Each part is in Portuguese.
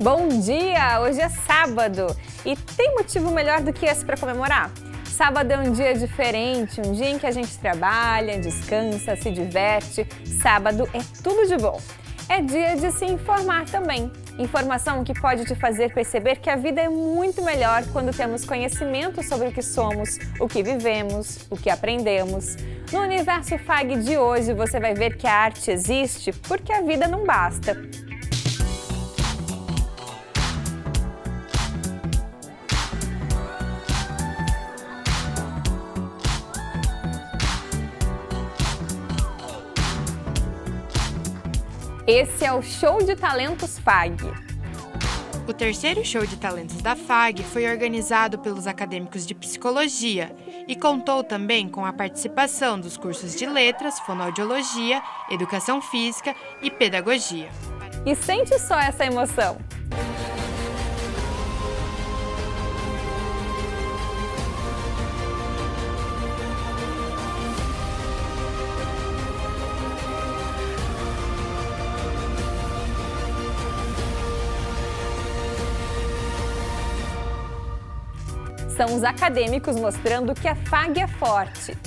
Bom dia! Hoje é sábado e tem motivo melhor do que esse para comemorar? Sábado é um dia diferente, um dia em que a gente trabalha, descansa, se diverte. Sábado é tudo de bom. É dia de se informar também. Informação que pode te fazer perceber que a vida é muito melhor quando temos conhecimento sobre o que somos, o que vivemos, o que aprendemos. No Universo FAG de hoje você vai ver que a arte existe porque a vida não basta. Esse é o Show de Talentos FAG. O terceiro show de talentos da FAG foi organizado pelos acadêmicos de psicologia e contou também com a participação dos cursos de letras, fonoaudiologia, educação física e pedagogia. E sente só essa emoção! São os acadêmicos mostrando que a FAG é forte.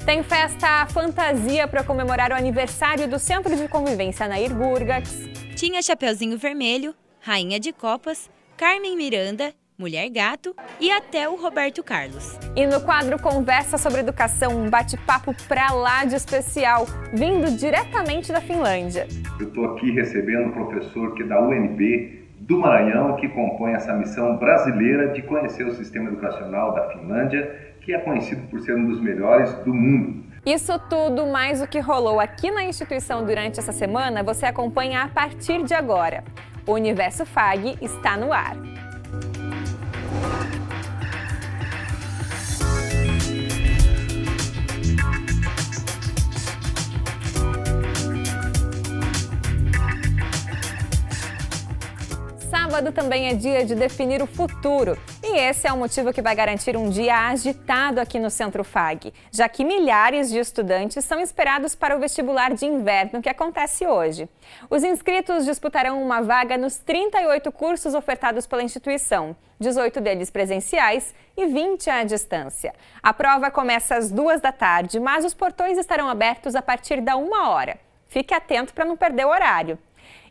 Tem festa fantasia para comemorar o aniversário do Centro de Convivência Nair Burgax. Tinha Chapeuzinho Vermelho, Rainha de Copas, Carmen Miranda, Mulher Gato e até o Roberto Carlos. E no quadro Conversa sobre Educação, um bate-papo pra lá de especial, vindo diretamente da Finlândia. Eu estou aqui recebendo um professor que é da UNB do Maranhão, que compõe essa missão brasileira de conhecer o sistema educacional da Finlândia, que é conhecido por ser um dos melhores do mundo. Isso tudo, mais o que rolou aqui na instituição durante essa semana, você acompanha a partir de agora. O Universo FAG está no ar. Sábado também é dia de definir o futuro. E esse é o motivo que vai garantir um dia agitado aqui no Centro FAG, já que milhares de estudantes são esperados para o vestibular de inverno que acontece hoje. Os inscritos disputarão uma vaga nos 38 cursos ofertados pela instituição, 18 deles presenciais e 20 à distância. A prova começa às 2 da tarde, mas os portões estarão abertos a partir da 1h. Fique atento para não perder o horário.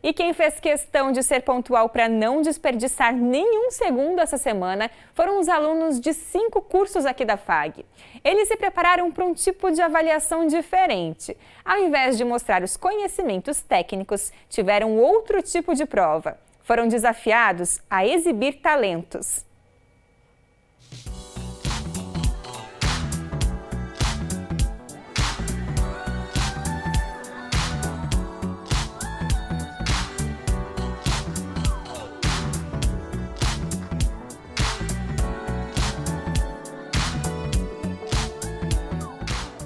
E quem fez questão de ser pontual para não desperdiçar nenhum segundo essa semana foram os alunos de 5 cursos aqui da FAG. Eles se prepararam para um tipo de avaliação diferente. Ao invés de mostrar os conhecimentos técnicos, tiveram outro tipo de prova. Foram desafiados a exibir talentos.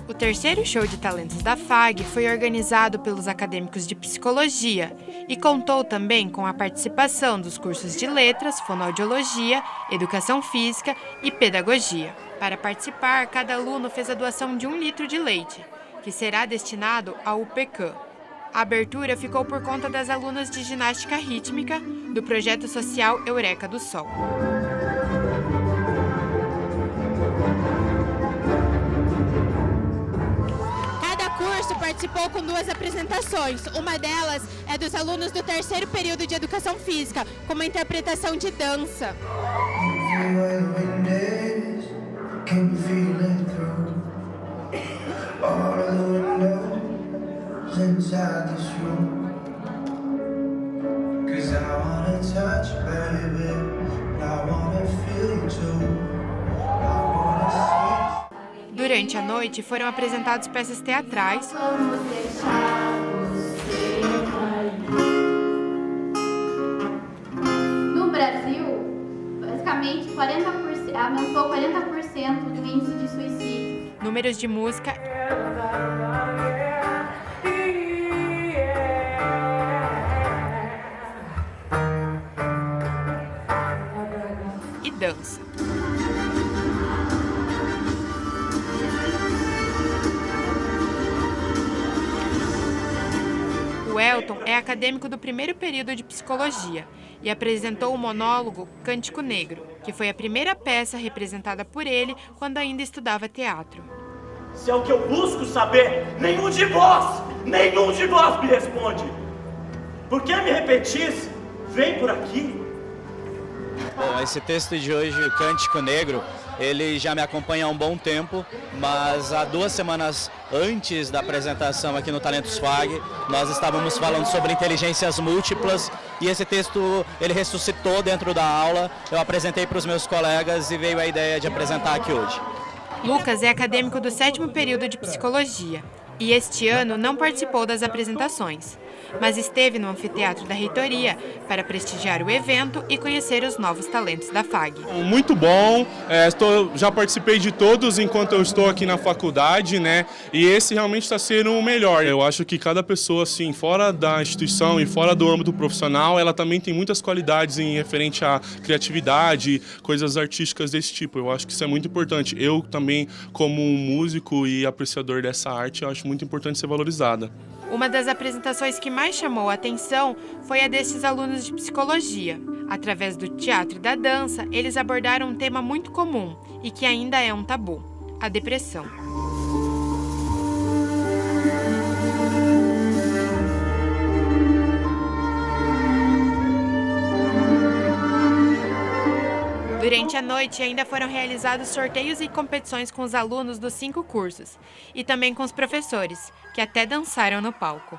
O terceiro show de talentos da FAG foi organizado pelos acadêmicos de psicologia e contou também com a participação dos cursos de letras, fonoaudiologia, educação física e pedagogia. Para participar, cada aluno fez a doação de 1 litro de leite, que será destinado ao UPCAM. A abertura ficou por conta das alunas de ginástica rítmica do projeto social Eureka do Sol. Participou com 2 apresentações. Uma delas é dos alunos do terceiro período de Educação Física, com uma interpretação de dança. Durante a noite foram apresentadas peças teatrais, no Brasil, basicamente 40%, aumentou 40% do índice de suicídio. números de música e dança. acadêmico do primeiro período de psicologia e apresentou o monólogo Cântico Negro, que foi a primeira peça representada por ele quando ainda estudava teatro. Se é o que eu busco saber, nenhum de vós me responde. Por que me repetis? Vem por aqui. Bom, esse texto de hoje, o Cântico Negro, ele já me acompanha há um bom tempo, mas há 2 semanas antes da apresentação aqui no Talentos FAG, nós estávamos falando sobre inteligências múltiplas e esse texto ele ressuscitou dentro da aula, eu apresentei para os meus colegas e veio a ideia de apresentar aqui hoje. Lucas é acadêmico do 7º período de psicologia e este ano não participou das apresentações, mas esteve no anfiteatro da reitoria para prestigiar o evento e conhecer os novos talentos da FAG. Muito bom, já participei de todos enquanto eu estou aqui na faculdade, né? E esse realmente está sendo o melhor. Eu acho que cada pessoa, assim, fora da instituição e fora do âmbito profissional, ela também tem muitas qualidades em referente à criatividade, coisas artísticas desse tipo. Eu acho que isso é muito importante. Eu também, como um músico e apreciador dessa arte, eu acho muito importante ser valorizada. Uma das apresentações que mais chamou a atenção foi a desses alunos de psicologia. Através do teatro e da dança, eles abordaram um tema muito comum e que ainda é um tabu: a depressão. Durante a noite, ainda foram realizados sorteios e competições com os alunos dos 5 cursos e também com os professores, que até dançaram no palco.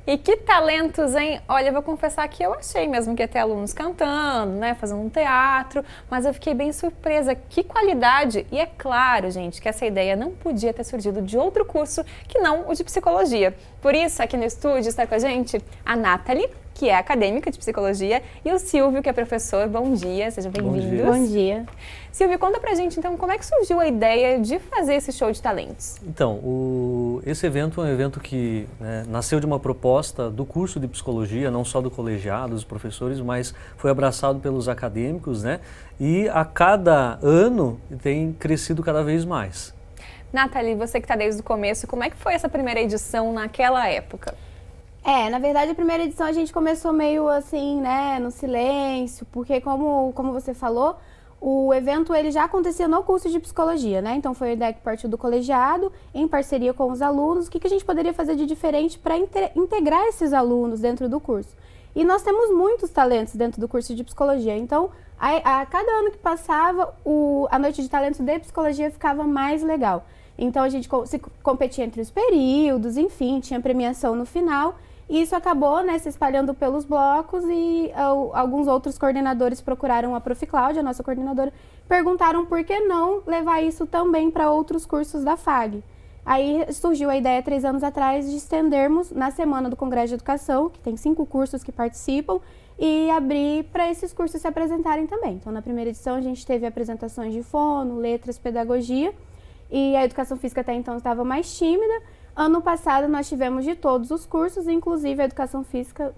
E que talentos, hein? Olha, eu vou confessar que eu achei mesmo que ia ter alunos cantando, né, fazendo um teatro, mas eu fiquei bem surpresa. Que qualidade! E é claro, gente, que essa ideia não podia ter surgido de outro curso que não o de psicologia. Por isso, aqui no estúdio está com a gente a Nathalie, que é acadêmica de psicologia, e o Silvio, que é professor. Bom dia, sejam bem-vindos. Bom dia. Silvio, conta pra gente, então, como é que surgiu a ideia de fazer esse show de talentos? Então, esse evento é um evento que nasceu de uma proposta do curso de psicologia, não só do colegiado, dos professores, mas foi abraçado pelos acadêmicos, né? E a cada ano tem crescido cada vez mais. Nathalie, você que está desde o começo, como é que foi essa primeira edição naquela época? Na verdade, a primeira edição a gente começou meio assim, né, no silêncio, porque como você falou, o evento ele já acontecia no curso de psicologia, né? Então foi a ideia que partiu do colegiado, em parceria com os alunos, o que a gente poderia fazer de diferente para integrar esses alunos dentro do curso. E nós temos muitos talentos dentro do curso de psicologia, então a cada ano que passava, a noite de talentos de psicologia ficava mais legal. Então a gente se competia entre os períodos, enfim, tinha premiação no final. E isso acabou, né, se espalhando pelos blocos e alguns outros coordenadores procuraram a Prof. Cláudia, a nossa coordenadora, perguntaram por que não levar isso também para outros cursos da FAG. Aí surgiu a ideia 3 anos atrás de estendermos na Semana do Congresso de Educação, que tem 5 cursos que participam, e abrir para esses cursos se apresentarem também. Então na primeira edição a gente teve apresentações de fono, letras, pedagogia, e a educação física até então estava mais tímida. Ano passado nós tivemos de todos os cursos, inclusive a educação física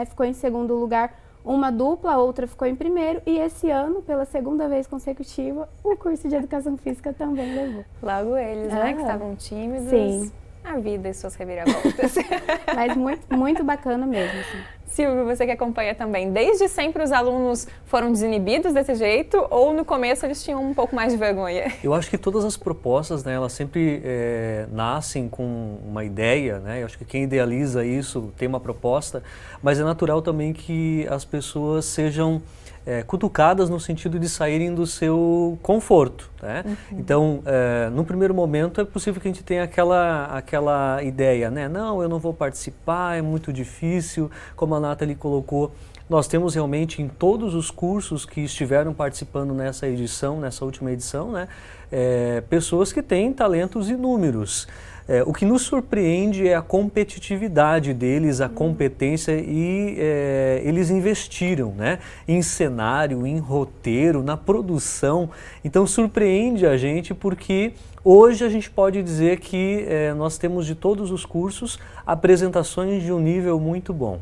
ficou em segundo lugar, uma dupla, a outra ficou em primeiro, e esse ano, pela segunda vez consecutiva, o curso de educação física também levou. Logo eles, né, que estavam tímidos. Sim. A vida e suas reviravoltas. Mas muito, muito bacana mesmo, assim. Silvio, você que acompanha também, desde sempre os alunos foram desinibidos desse jeito ou no começo eles tinham um pouco mais de vergonha? Eu acho que todas as propostas, né, elas sempre nascem com uma ideia, né? Eu acho que quem idealiza isso tem uma proposta, mas é natural também que as pessoas sejam cutucadas no sentido de saírem do seu conforto. Né? Então, no primeiro momento é possível que a gente tenha aquela ideia, né? Não, eu não vou participar, é muito difícil, como a Nathalie colocou. Nós temos realmente em todos os cursos que estiveram participando nessa edição, nessa última edição, né? Pessoas que têm talentos inúmeros. O que nos surpreende é a competitividade deles, a competência e eles investiram, né, em cenário, em roteiro, na produção. Então surpreende a gente porque hoje a gente pode dizer que nós temos de todos os cursos apresentações de um nível muito bom.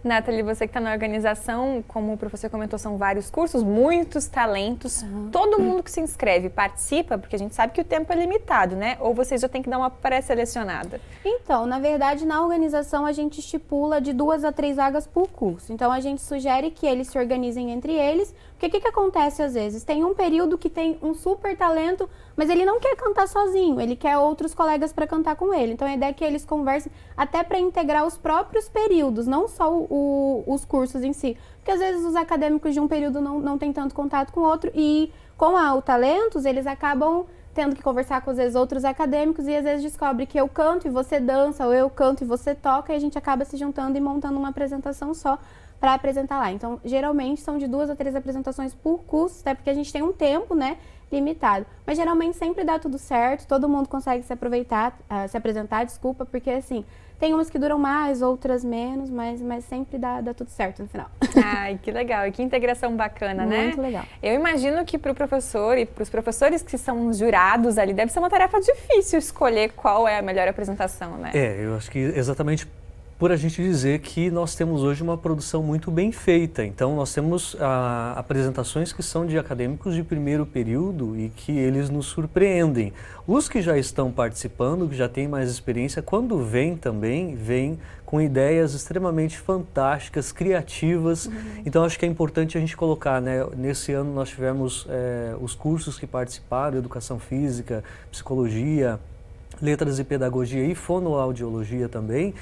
Nathalie, você que está na organização, como o professor comentou, são vários cursos, muitos talentos. Todo mundo que se inscreve participa, porque a gente sabe que o tempo é limitado, né? Ou você já tem que dar uma pré-selecionada? Então, na verdade, na organização a gente estipula de 2 a 3 vagas por curso. Então, a gente sugere que eles se organizem entre eles, porque o que acontece às vezes? Tem um período que tem um super talento, mas ele não quer cantar sozinho, ele quer outros colegas para cantar com ele. Então, a ideia é que eles conversem até para integrar os próprios períodos, não só os cursos em si. Porque às vezes os acadêmicos de um período não têm tanto contato com o outro e com o Talentos eles acabam tendo que conversar com às vezes outros acadêmicos e às vezes descobre que eu canto e você dança, ou eu canto e você toca e a gente acaba se juntando e montando uma apresentação só para apresentar lá. Então, geralmente são de 2 a 3 apresentações por curso, até porque a gente tem um tempo, né, limitado. Mas geralmente sempre dá tudo certo, todo mundo consegue se apresentar, desculpa, porque assim, tem umas que duram mais, outras menos, mas sempre dá tudo certo no final. Ai, que legal, e que integração bacana, né? Muito legal. Eu imagino que para o professor e para os professores que são jurados ali, deve ser uma tarefa difícil escolher qual é a melhor apresentação, né? Eu acho que exatamente por a gente dizer que nós temos hoje uma produção muito bem feita. Então, nós temos apresentações que são de acadêmicos de primeiro período e que eles nos surpreendem. Os que já estão participando, que já têm mais experiência, quando vêm também, vêm com ideias extremamente fantásticas, criativas. Então, acho que é importante a gente colocar, né? Nesse ano nós tivemos os cursos que participaram, Educação Física, Psicologia, Letras e Pedagogia e Fonoaudiologia também.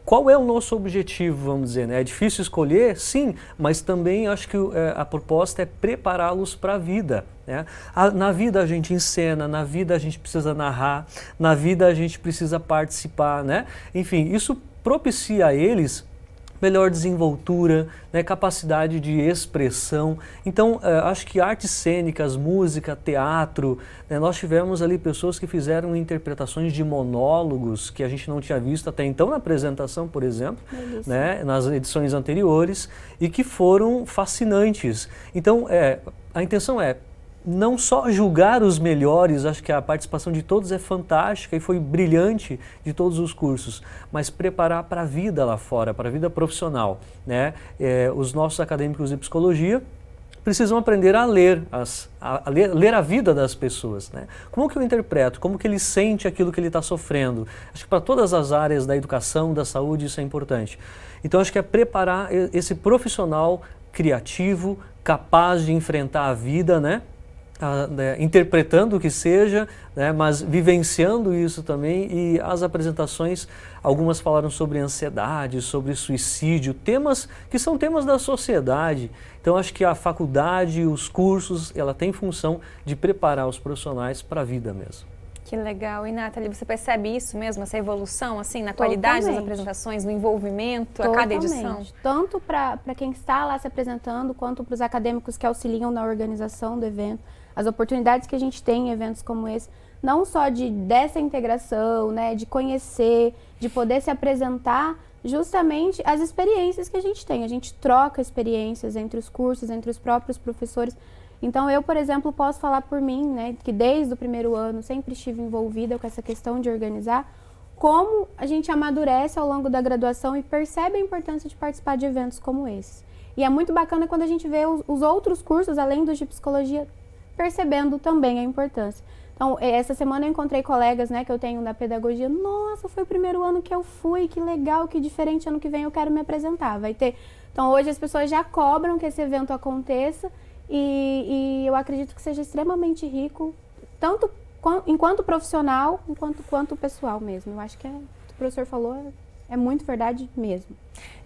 Qual é o nosso objetivo, vamos dizer, né? É difícil escolher, sim, mas também acho que a proposta é prepará-los para a vida, né? Na vida a gente encena, na vida a gente precisa narrar, na vida a gente precisa participar, né? Enfim, isso propicia a eles melhor desenvoltura, né, capacidade de expressão. Então, acho que artes cênicas, música, teatro, né, nós tivemos ali pessoas que fizeram interpretações de monólogos que a gente não tinha visto até então na apresentação, por exemplo, né, nas edições anteriores, e que foram fascinantes. Então, a intenção é não só julgar os melhores, acho que a participação de todos é fantástica e foi brilhante de todos os cursos, mas preparar para a vida lá fora, para a vida profissional, né? Os nossos acadêmicos de psicologia precisam aprender a ler a vida das pessoas, né? Como que eu interpreto? Como que ele sente aquilo que ele está sofrendo? Acho que para todas as áreas da educação, da saúde, isso é importante. Então, acho que é preparar esse profissional criativo, capaz de enfrentar a vida, né? Interpretando o que seja, né, mas vivenciando isso também. E as apresentações, algumas falaram sobre ansiedade, sobre suicídio, temas que são temas da sociedade. Então acho que a faculdade, os cursos, ela tem função de preparar os profissionais para a vida mesmo. Que legal. E, Nathalie, você percebe isso mesmo, essa evolução, assim, na qualidade das apresentações, no envolvimento a cada edição? Tanto para quem está lá se apresentando, quanto para os acadêmicos que auxiliam na organização do evento. As oportunidades que a gente tem em eventos como esse, não só dessa integração, né, de conhecer, de poder se apresentar, justamente as experiências que a gente tem. A gente troca experiências entre os cursos, entre os próprios professores. Então, eu, por exemplo, posso falar por mim, né, que desde o primeiro ano sempre estive envolvida com essa questão de organizar, como a gente amadurece ao longo da graduação e percebe a importância de participar de eventos como esses. E é muito bacana quando a gente vê os outros cursos, além dos de psicologia, percebendo também a importância. Então, essa semana eu encontrei colegas, né, que eu tenho da pedagogia. Nossa, foi o primeiro ano que eu fui, que legal, que diferente, ano que vem eu quero me apresentar. Vai ter. Então, hoje as pessoas já cobram que esse evento aconteça e eu acredito que seja extremamente rico, tanto enquanto profissional, quanto pessoal mesmo. Eu acho que o que o professor falou É muito verdade mesmo.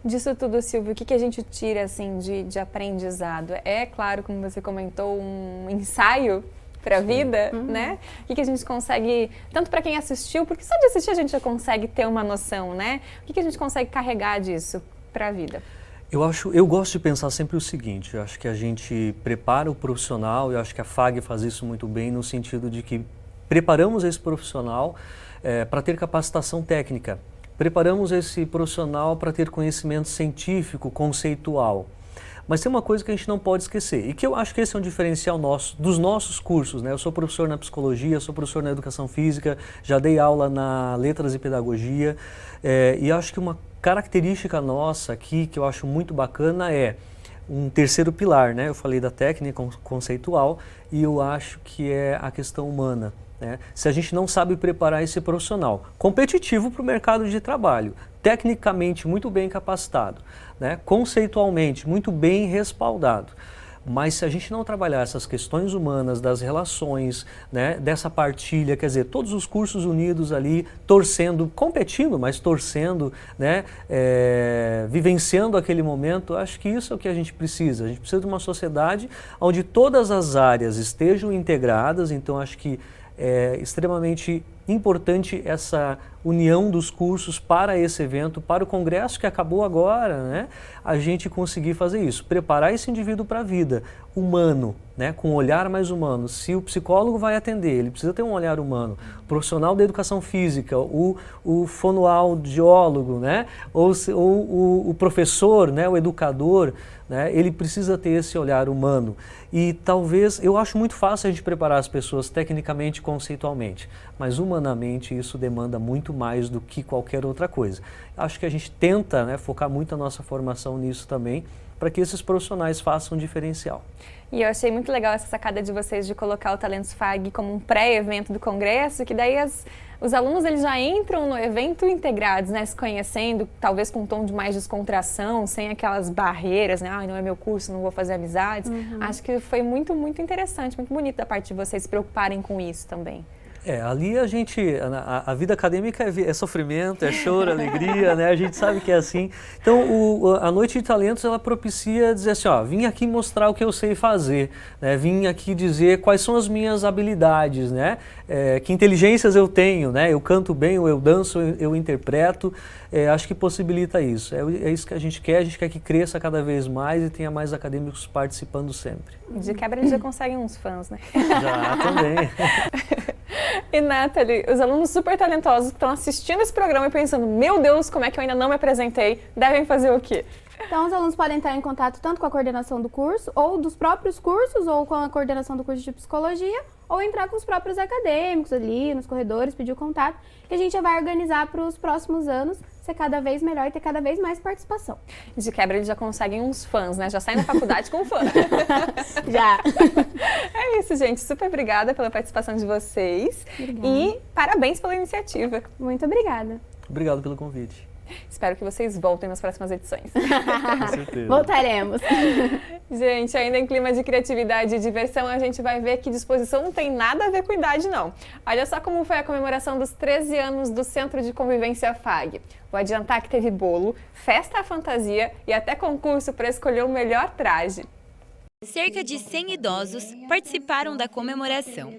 Disso tudo, Silvio, o que a gente tira assim, de aprendizado? É claro, como você comentou, um ensaio para a vida, né? O que a gente consegue, tanto para quem assistiu, porque só de assistir a gente já consegue ter uma noção, né? O que a gente consegue carregar disso para a vida? Eu gosto de pensar sempre o seguinte, eu acho que a gente prepara o profissional, eu acho que a FAG faz isso muito bem no sentido de que preparamos esse profissional para ter capacitação técnica, preparamos esse profissional para ter conhecimento científico, conceitual. Mas tem uma coisa que a gente não pode esquecer, e que eu acho que esse é um diferencial dos nossos cursos, né? Eu sou professor na psicologia, sou professor na educação física, já dei aula na letras e pedagogia, e acho que uma característica nossa aqui, que eu acho muito bacana, é um terceiro pilar, né? Eu falei da técnica conceitual, e eu acho que é a questão humana. Né? Se a gente não sabe preparar esse profissional competitivo para o mercado de trabalho, tecnicamente muito bem capacitado, né? Conceitualmente muito bem respaldado, mas se a gente não trabalhar essas questões humanas, das relações, né? Dessa partilha, quer dizer, todos os cursos unidos ali, torcendo, competindo, mas torcendo, né? Vivenciando aquele momento, acho que isso é o que a gente precisa. A gente precisa de uma sociedade onde todas as áreas estejam integradas, então acho que é extremamente importante essa união dos cursos para esse evento, para o congresso que acabou agora, né? A gente conseguir fazer isso, preparar esse indivíduo para a vida, humano, né? Com um olhar mais humano. Se o psicólogo vai atender, ele precisa ter um olhar humano. O profissional da educação física, o fonoaudiólogo, né? Ou o professor, né? O educador, né? Ele precisa ter esse olhar humano. E talvez, eu acho muito fácil a gente preparar as pessoas tecnicamente, conceitualmente, mas humanamente isso demanda muito mais do que qualquer outra coisa. Acho que a gente tenta, né, focar muito a nossa formação nisso também, para que esses profissionais façam um diferencial. E eu achei muito legal essa sacada de vocês de colocar o Talentos FAG como um pré-evento do congresso, que daí os alunos eles já entram no evento integrados, né, se conhecendo, talvez com um tom de mais descontração, sem aquelas barreiras, né, não é meu curso, não vou fazer amizades. Acho que foi muito, muito interessante, muito bonito da parte de vocês se preocuparem com isso também. Ali a vida acadêmica é sofrimento, é choro, alegria, né? A gente sabe que é assim. Então, a Noite de Talentos, ela propicia dizer assim, ó, vim aqui mostrar o que eu sei fazer, né? Vim aqui dizer quais são as minhas habilidades, né? Que inteligências eu tenho, né? Eu canto bem, ou eu danço, eu interpreto, acho que possibilita isso. É isso que a gente quer que cresça cada vez mais e tenha mais acadêmicos participando sempre. De quebra eles já conseguem uns fãs, né? Já, também. E Nathalie, os alunos super talentosos que estão assistindo esse programa e pensando, meu Deus, como é que eu ainda não me apresentei, devem fazer o quê? Então, os alunos podem entrar em contato tanto com a coordenação do curso, ou dos próprios cursos, ou com a coordenação do curso de psicologia, ou entrar com os próprios acadêmicos ali, nos corredores, pedir o contato, que a gente já vai organizar para os próximos anos ser cada vez melhor e ter cada vez mais participação. De quebra, eles já conseguem uns fãs, né? Já saem da faculdade com fã. Já. É isso, gente. Super obrigada pela participação de vocês. Obrigada. E parabéns pela iniciativa. Muito obrigada. Obrigado pelo convite. Espero que vocês voltem nas próximas edições. Com certeza. Voltaremos. Gente, ainda em clima de criatividade e diversão, a gente vai ver que disposição não tem nada a ver com idade, não. Olha só como foi a comemoração dos 13 anos do Centro de Convivência FAG. Vou adiantar que teve bolo, festa à fantasia e até concurso para escolher o melhor traje. Cerca de 100 idosos participaram da comemoração.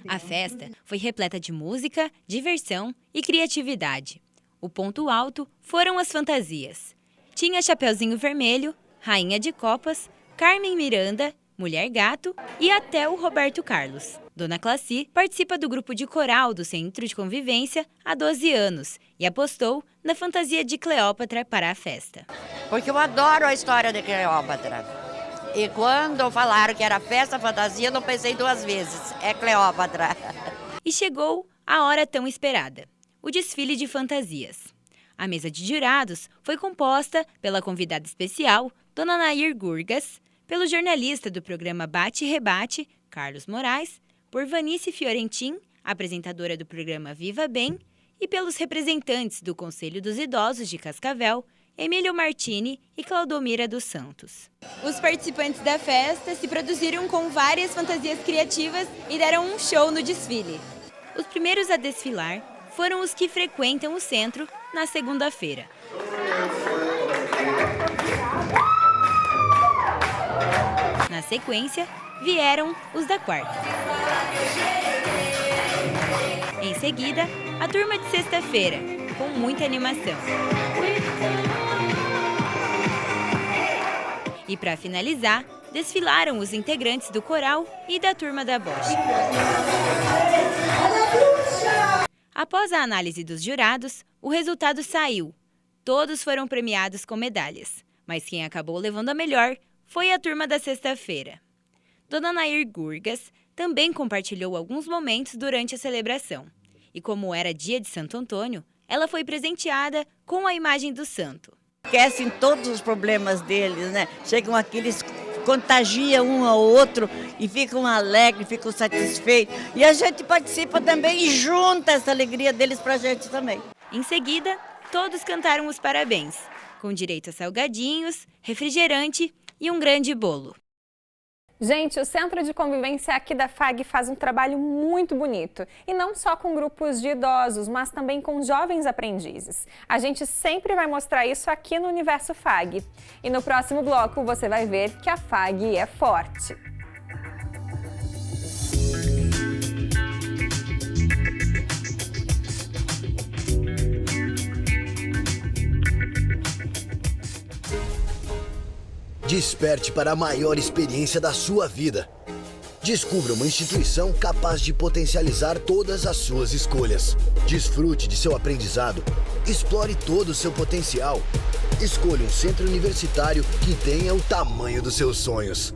A festa foi repleta de música, diversão e criatividade. O ponto alto foram as fantasias. Tinha Chapeuzinho Vermelho, Rainha de Copas, Carmen Miranda, Mulher Gato e até o Roberto Carlos. Dona Classi participa do grupo de coral do Centro de Convivência há 12 anos e apostou na fantasia de Cleópatra para a festa. Porque eu adoro a história de Cleópatra. E quando falaram que era festa fantasia, eu não pensei duas vezes. É Cleópatra. E chegou a hora tão esperada. O desfile de fantasias. A mesa de jurados foi composta pela convidada especial, Dona Nair Gurgas, pelo jornalista do programa Bate e Rebate, Carlos Moraes, por Vanice Fiorentin, apresentadora do programa Viva Bem, e pelos representantes do Conselho dos Idosos de Cascavel, Emílio Martini e Claudomira dos Santos. Os participantes da festa se produziram com várias fantasias criativas e deram um show no desfile. Os primeiros a desfilar foram os que frequentam o centro na segunda-feira. Na sequência, vieram os da quarta. Em seguida, a turma de sexta-feira, com muita animação. E para finalizar, desfilaram os integrantes do coral e da turma da Bosch. Após a análise dos jurados, o resultado saiu. Todos foram premiados com medalhas, mas quem acabou levando a melhor foi a turma da sexta-feira. Dona Nair Gurgas também compartilhou alguns momentos durante a celebração. E como era dia de Santo Antônio, ela foi presenteada com a imagem do santo. Esquecem todos os problemas deles, né? Chegam aqui, eles contagiam um ao outro e ficam alegres, ficam satisfeitos. E a gente participa também e junta essa alegria deles pra gente também. Em seguida, todos cantaram os parabéns, com direito a salgadinhos, refrigerante e um grande bolo. Gente, o Centro de Convivência aqui da FAG faz um trabalho muito bonito. E não só com grupos de idosos, mas também com jovens aprendizes. A gente sempre vai mostrar isso aqui no Universo FAG. E no próximo bloco você vai ver que a FAG é forte. Desperte para a maior experiência da sua vida. Descubra uma instituição capaz de potencializar todas as suas escolhas. Desfrute de seu aprendizado. Explore todo o seu potencial. Escolha um centro universitário que tenha o tamanho dos seus sonhos.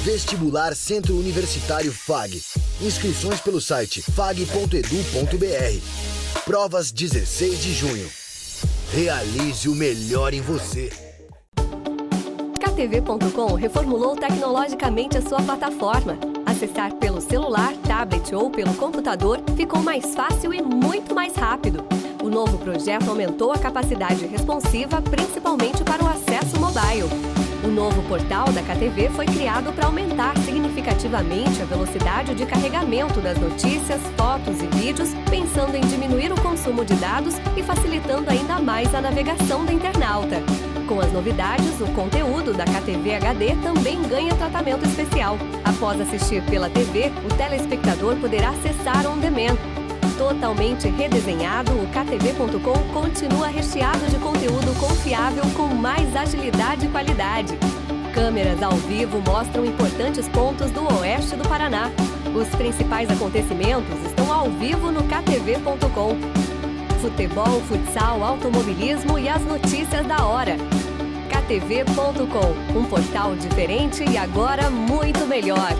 Vestibular Centro Universitário FAG. Inscrições pelo site fag.edu.br. Provas 16 de junho. Realize o melhor em você. KTV.com reformulou tecnologicamente a sua plataforma. Acessar pelo celular, tablet ou pelo computador ficou mais fácil e muito mais rápido. O novo projeto aumentou a capacidade responsiva, principalmente para o acesso mobile. O novo portal da KTV foi criado para aumentar significativamente a velocidade de carregamento das notícias, fotos e vídeos, pensando em diminuir o consumo de dados e facilitando ainda mais a navegação do internauta. Com as novidades, o conteúdo da KTV HD também ganha tratamento especial. Após assistir pela TV, o telespectador poderá acessar on demand. Totalmente redesenhado, o KTV.com continua recheado de conteúdo confiável com mais agilidade e qualidade. Câmeras ao vivo mostram importantes pontos do oeste do Paraná. Os principais acontecimentos estão ao vivo no KTV.com. Futebol, futsal, automobilismo e as notícias da hora. KTV.com, um portal diferente e agora muito melhor.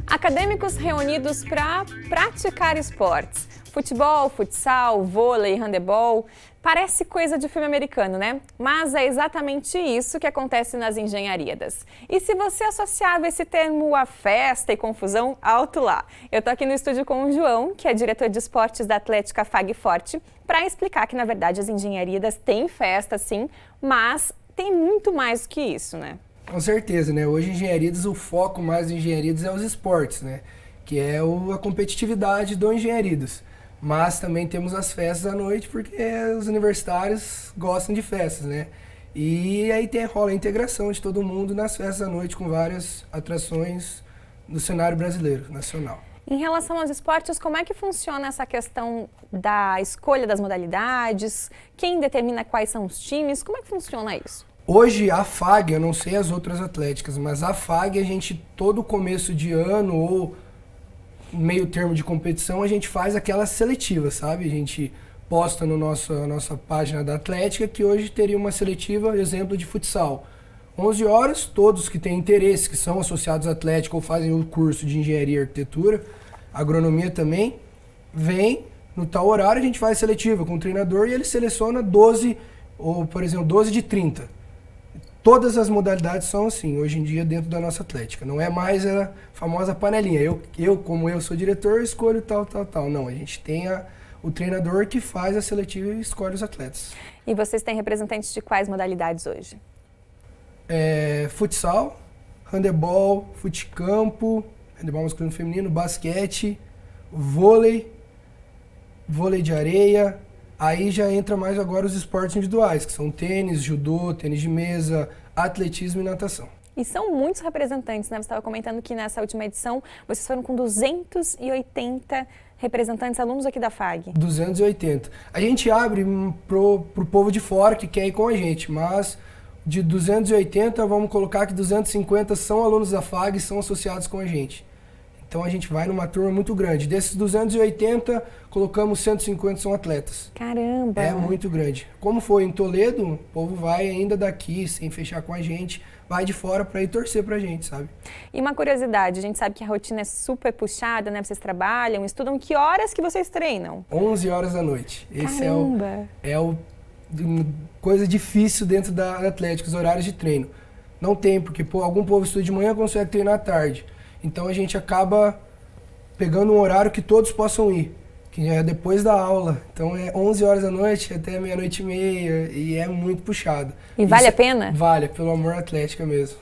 Acadêmicos reunidos para praticar esportes. Futebol, futsal, vôlei, handebol, parece coisa de filme americano, né? Mas é exatamente isso que acontece nas engenharias. E se você associava esse termo a festa e confusão, alto lá. Eu tô aqui no estúdio com o João, que é diretor de esportes da Atlética FAG Forte, para explicar que, na verdade, as engenharias têm festa, sim, mas tem muito mais do que isso, né? Com certeza, né? Hoje, engenharias, o foco mais de engenharias é os esportes, né? Que é a competitividade do engenharias. Mas também temos as festas à noite, porque os universitários gostam de festas, né? E aí rola a integração de todo mundo nas festas à noite, com várias atrações do cenário brasileiro, nacional. Em relação aos esportes, como é que funciona essa questão da escolha das modalidades? Quem determina quais são os times? Como é que funciona isso? Hoje, a FAG, eu não sei as outras atléticas, mas a FAG, a gente, todo começo de ano ou meio termo de competição, a gente faz aquela seletiva, sabe? A gente posta no nossa página da Atlética que hoje teria uma seletiva, exemplo de futsal. 11 horas, todos que têm interesse, que são associados à Atlética ou fazem o curso de engenharia e arquitetura, agronomia também, vem no tal horário, a gente faz seletiva com o treinador e ele seleciona 12, ou por exemplo, 12 de 30. Todas as modalidades são assim, hoje em dia, dentro da nossa Atlética. Não é mais a famosa panelinha. Como eu sou diretor, escolho tal. Não, a gente tem o treinador que faz a seletiva e escolhe os atletas. E vocês têm representantes de quais modalidades hoje? Futsal, handebol, futecampo, handebol masculino e feminino, basquete, vôlei de areia. Aí já entra mais agora os esportes individuais, que são tênis, judô, tênis de mesa, atletismo e natação. E são muitos representantes, né? Você estava comentando que nessa última edição vocês foram com 280 representantes, alunos aqui da FAG. 280. A gente abre pro povo de fora que quer ir com a gente, mas de 280, vamos colocar que 250 são alunos da FAG e são associados com a gente. Então a gente vai numa turma muito grande. Desses 280, colocamos 150 são atletas. Caramba! É muito grande. Como foi em Toledo, o povo vai ainda daqui, sem fechar com a gente, vai de fora para ir torcer pra gente, sabe? E uma curiosidade, a gente sabe que a rotina é super puxada, né? Vocês trabalham, estudam. Que horas que vocês treinam? 11 horas da noite. Esse Caramba! é o coisa difícil dentro da Atlético, os horários de treino. Não tem, porque algum povo estuda de manhã, consegue treinar à tarde. Então a gente acaba pegando um horário que todos possam ir, que é depois da aula. Então é 11 horas da noite até meia-noite e meia e é muito puxado. E vale a pena? Vale, pelo amor atlético mesmo.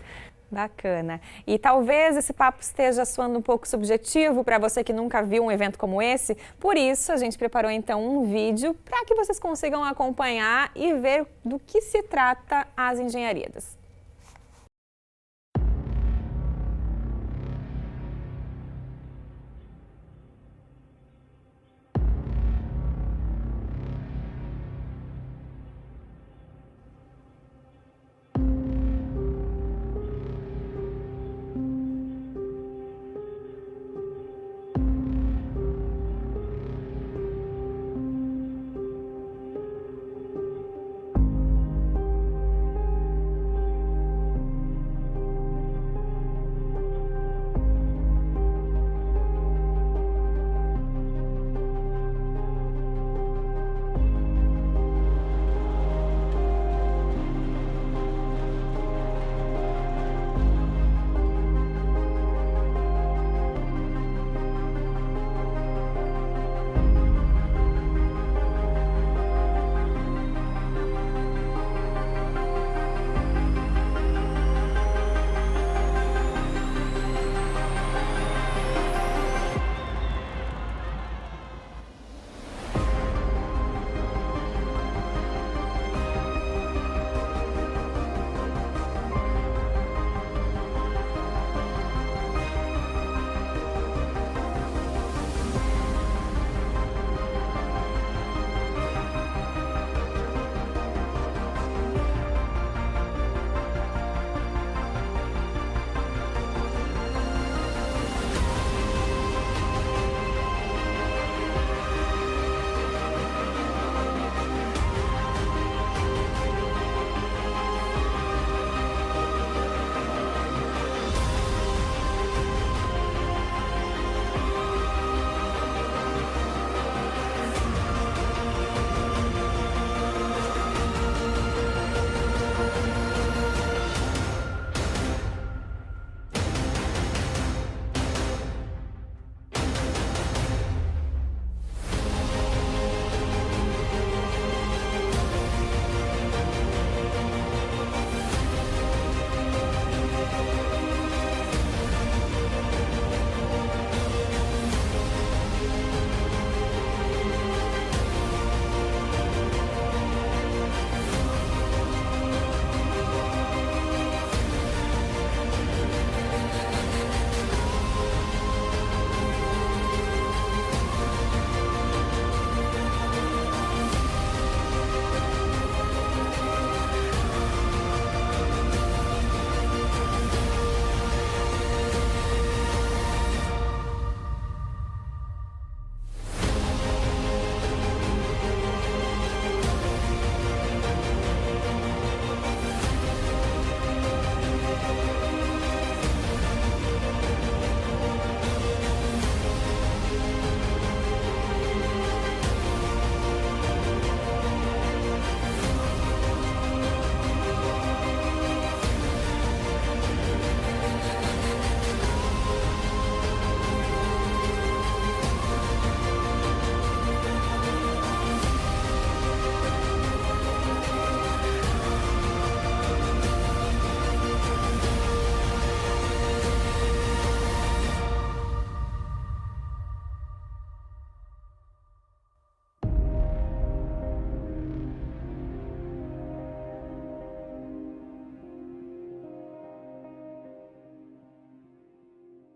Bacana. E talvez esse papo esteja soando um pouco subjetivo para você que nunca viu um evento como esse. Por isso, a gente preparou então um vídeo para que vocês consigam acompanhar e ver do que se trata as engenharias.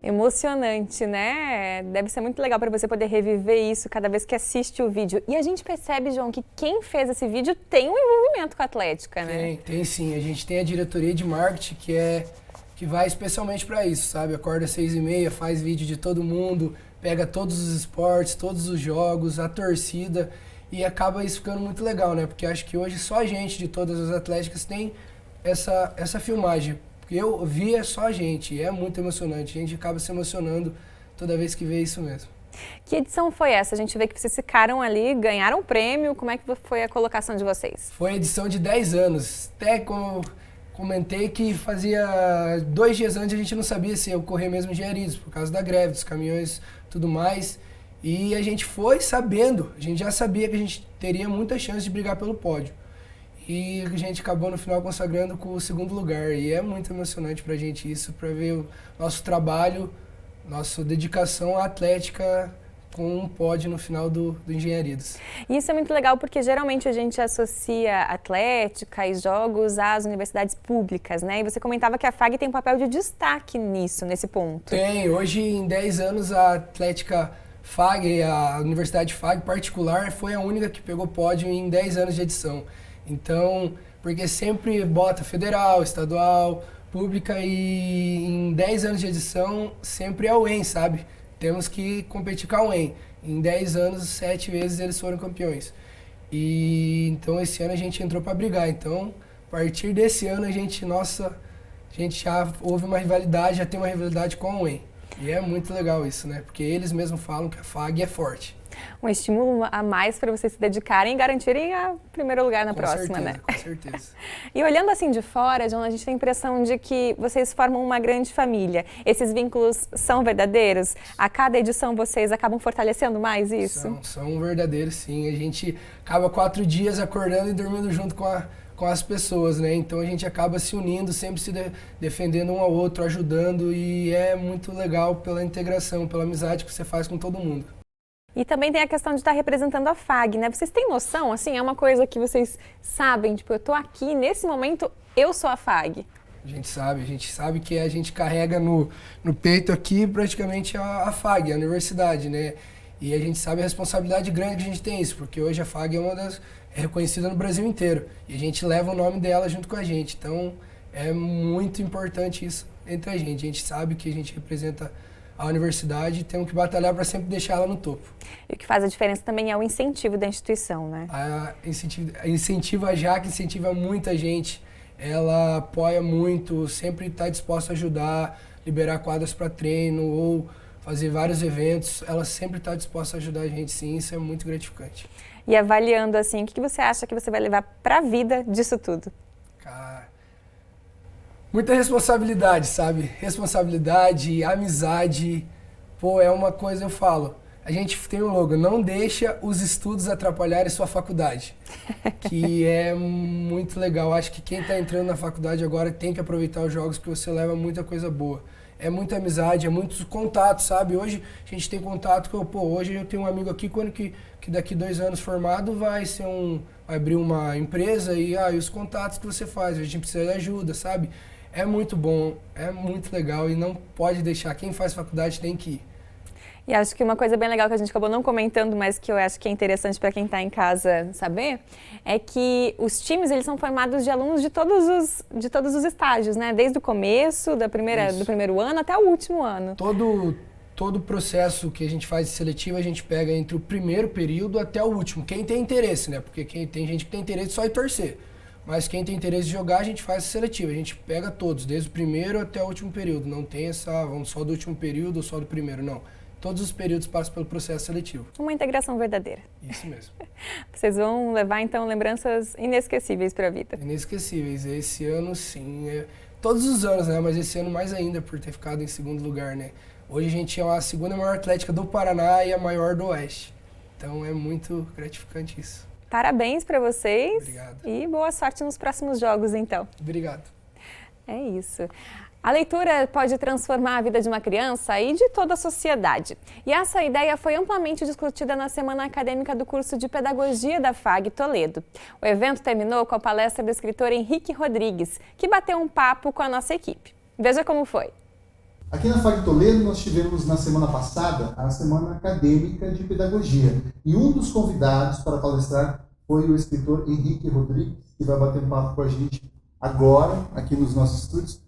Emocionante, né? Deve ser muito legal para você poder reviver isso cada vez que assiste o vídeo. E a gente percebe, João, que quem fez esse vídeo tem um envolvimento com a Atlética, né? Tem sim. A gente tem a diretoria de marketing que vai especialmente para isso, sabe? Acorda às 6h30, faz vídeo de todo mundo, pega todos os esportes, todos os jogos, a torcida, e acaba isso ficando muito legal, né? Porque acho que hoje só a gente de todas as atléticas tem essa filmagem. Porque eu via só a gente, e é muito emocionante. A gente acaba se emocionando toda vez que vê isso mesmo. Que edição foi essa? A gente vê que vocês ficaram ali, ganharam o prêmio. Como é que foi a colocação de vocês? Foi a edição de 10 anos. Até como comentei que fazia 2 dias antes a gente não sabia se ia ocorrer mesmo engenharias, por causa da greve, dos caminhões, tudo mais. E a gente foi sabendo, a gente já sabia que a gente teria muita chance de brigar pelo pódio. E a gente acabou no final consagrando com o 2º lugar. E é muito emocionante pra gente isso, pra ver o nosso trabalho, nossa dedicação à atlética com um pódio no final do Engenharidas. E isso é muito legal porque geralmente a gente associa atlética e jogos às universidades públicas, né? E você comentava que a FAG tem um papel de destaque nisso, nesse ponto. Tem. Hoje, em 10 anos, a Atlética FAG, a Universidade FAG particular, foi a única que pegou pódio em 10 anos de edição. Então, porque sempre bota federal, estadual, pública, e em 10 anos de edição sempre é a UEM, sabe? Temos que competir com a UEM. Em 10 anos, 7 vezes eles foram campeões. E então esse ano a gente entrou para brigar. Então, a partir desse ano a gente já houve uma rivalidade, já tem uma rivalidade com a UEM. E é muito legal isso, né? Porque eles mesmos falam que a FAG é forte. Um estímulo a mais para vocês se dedicarem e garantirem o primeiro lugar na próxima, né? Com certeza. E olhando assim de fora, João, a gente tem a impressão de que vocês formam uma grande família. Esses vínculos são verdadeiros? A cada edição vocês acabam fortalecendo mais isso? São verdadeiros, sim. A gente acaba 4 dias acordando e dormindo junto com as pessoas, né? Então a gente acaba se unindo, sempre se defendendo um ao outro, ajudando, e é muito legal pela integração, pela amizade que você faz com todo mundo. E também tem a questão de estar representando a FAG, né? Vocês têm noção, assim, é uma coisa que vocês sabem, tipo, eu tô aqui, nesse momento, eu sou a FAG. A gente sabe que a gente carrega no peito aqui praticamente a FAG, a universidade, né? E a gente sabe a responsabilidade grande que a gente tem isso, porque hoje a FAG é reconhecida no Brasil inteiro. E a gente leva o nome dela junto com a gente. Então, é muito importante isso entre a gente. A gente sabe que a gente representa a universidade e temos que batalhar para sempre deixar ela no topo. E o que faz a diferença também é o incentivo da instituição, né? Incentiva a Jaque, incentiva muita gente. Ela apoia muito, sempre está disposta a ajudar, liberar quadras para treino ou fazer vários eventos. Ela sempre está disposta a ajudar a gente, sim. Isso é muito gratificante. E avaliando assim, o que você acha que você vai levar para a vida disso tudo? Muita responsabilidade, sabe? Responsabilidade, amizade. Pô, é uma coisa, eu falo. A gente tem um slogan, não deixa os estudos atrapalharem sua faculdade. Que é muito legal. Acho que quem está entrando na faculdade agora tem que aproveitar os jogos, porque você leva muita coisa boa. É muita amizade, é muitos contatos, sabe? Hoje a gente tem contato com, hoje eu tenho um amigo aqui, quando que daqui 2 anos formado vai abrir uma empresa e os contatos que você faz, a gente precisa de ajuda, sabe? É muito bom, é muito legal e não pode deixar. Quem faz faculdade tem que ir. E acho que uma coisa bem legal que a gente acabou não comentando, mas que eu acho que é interessante para quem está em casa saber, é que os times eles são formados de alunos de todos os estágios, né? Desde o começo do primeiro ano até o último ano. Todo o processo que a gente faz de seletivo, a gente pega entre o primeiro período até o último. Quem tem interesse, né? Porque tem gente que tem interesse só em torcer. Mas quem tem interesse em jogar, a gente faz seletivo. A gente pega todos, desde o primeiro até o último período. Não tem vamos só do último período ou só do primeiro, não. Todos os períodos passam pelo processo seletivo. Uma integração verdadeira. Isso mesmo. Vocês vão levar, então, lembranças inesquecíveis para a vida. Inesquecíveis. Esse ano, sim. Todos os anos, né? Mas esse ano mais ainda, por ter ficado em 2º lugar, né? Hoje a gente é a 2ª maior atlética do Paraná e a maior do Oeste. Então é muito gratificante isso. Parabéns para vocês. Obrigado. E boa sorte nos próximos jogos, então. Obrigado. É isso. A leitura pode transformar a vida de uma criança e de toda a sociedade. E essa ideia foi amplamente discutida na Semana Acadêmica do curso de Pedagogia da FAG Toledo. O evento terminou com a palestra do escritor Henrique Rodrigues, que bateu um papo com a nossa equipe. Veja como foi. Aqui na FAG Toledo nós tivemos na semana passada a Semana Acadêmica de Pedagogia. E um dos convidados para palestrar foi o escritor Henrique Rodrigues, que vai bater um papo com a gente agora, aqui nos nossos estúdios.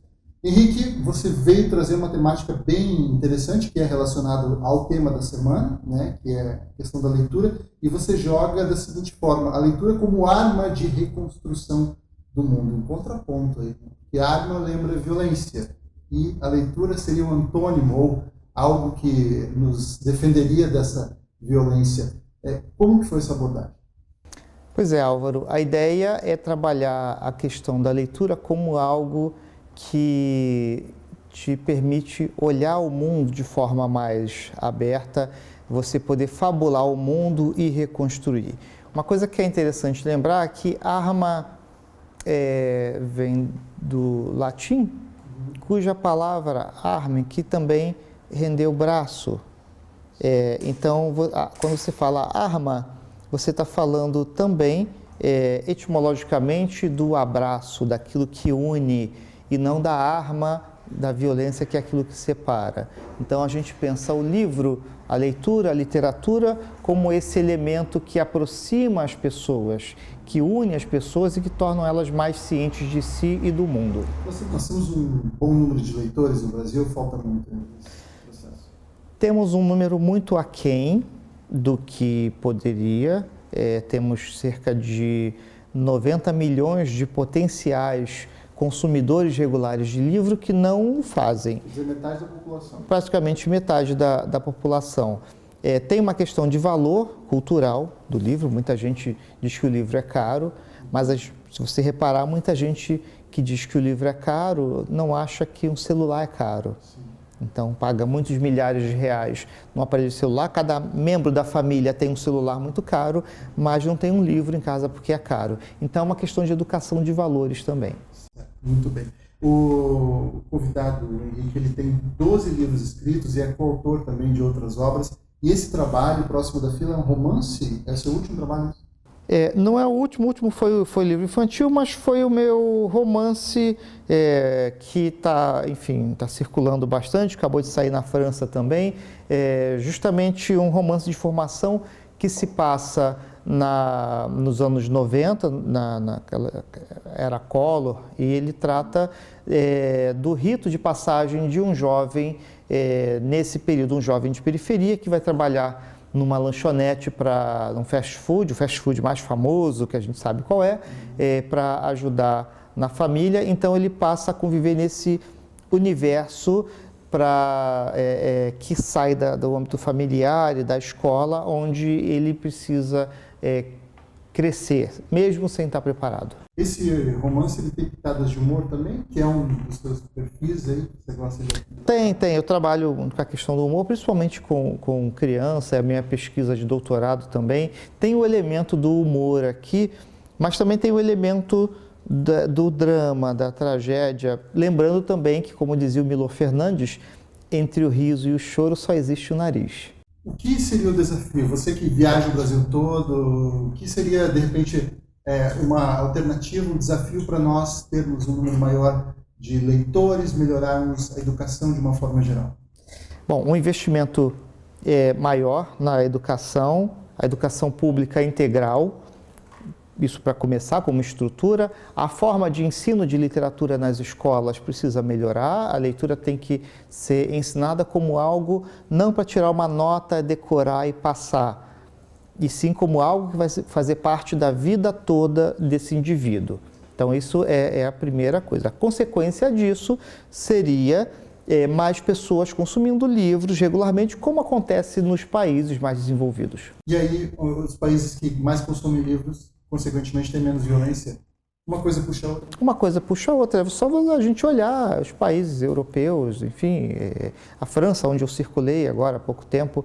Henrique, você veio trazer uma temática bem interessante, que é relacionada ao tema da semana, né, que é a questão da leitura, e você joga da seguinte forma: a leitura como arma de reconstrução do mundo. Um contraponto aí, que a arma lembra violência, e a leitura seria um antônimo, ou algo que nos defenderia dessa violência. Como que foi essa abordagem? Pois é, Álvaro, a ideia é trabalhar a questão da leitura como algo que te permite olhar o mundo de forma mais aberta, você poder fabular o mundo e reconstruir. Uma coisa que é interessante lembrar é que arma vem do latim, cuja palavra arme, que também rendeu braço. Então, quando você fala arma, você está falando também, etimologicamente, do abraço, daquilo que une, e não da arma, da violência, que é aquilo que separa. Então, a gente pensa o livro, a leitura, a literatura, como esse elemento que aproxima as pessoas, que une as pessoas e que tornam elas mais cientes de si e do mundo. Nós temos um bom número de leitores no Brasil, falta muito nesse processo? Temos um número muito aquém do que poderia. Temos cerca de 90 milhões de potenciais consumidores regulares de livro que não o fazem. Quer dizer, metade da população. Praticamente metade da população. Tem uma questão de valor cultural do livro. Muita gente diz que o livro é caro, mas se você reparar, muita gente que diz que o livro é caro não acha que um celular é caro. Sim. Então, paga muitos milhares de reais num aparelho de celular. Cada membro da família tem um celular muito caro, mas não tem um livro em casa porque é caro. Então, é uma questão de educação de valores também. Muito bem. O convidado, Henrique, ele tem 12 livros escritos e é coautor também de outras obras. E esse trabalho, Próximo da Fila, é um romance? É o seu último trabalho? Não é o último foi livro infantil, mas foi o meu romance que está circulando bastante, acabou de sair na França também. Justamente um romance de formação que se passa nos anos 90, naquela era Collor, e ele trata do rito de passagem de um jovem, nesse período, um jovem de periferia que vai trabalhar numa lanchonete para um fast food, o fast food mais famoso, que a gente sabe qual para ajudar na família. Então ele passa a conviver nesse universo que sai do âmbito familiar e da escola, onde ele precisa crescer, mesmo sem estar preparado. Esse romance ele tem pitadas de humor também, que é um dos seus perfis aí, que você gosta de... Tem. Eu trabalho com a questão do humor, principalmente com criança, é a minha pesquisa de doutorado também. Tem o elemento do humor aqui, mas também tem o elemento do drama, da tragédia. Lembrando também que, como dizia o Milor Fernandes, entre o riso e o choro só existe o nariz. O que seria o desafio? Você que viaja o Brasil todo, o que seria, de repente, uma alternativa, um desafio para nós termos um número maior de leitores, melhorarmos a educação de uma forma geral? Bom, um investimento maior na educação, a educação pública integral, isso para começar como estrutura. A forma de ensino de literatura nas escolas precisa melhorar, a leitura tem que ser ensinada como algo não para tirar uma nota, decorar e passar, e sim como algo que vai fazer parte da vida toda desse indivíduo. Então isso é a primeira coisa. A consequência disso seria mais pessoas consumindo livros regularmente, como acontece nos países mais desenvolvidos. E aí, os países que mais consomem livros, consequentemente, tem menos violência? Uma coisa puxa a outra? Uma coisa puxa a outra. É só a gente olhar os países europeus, enfim, a França, onde eu circulei agora há pouco tempo,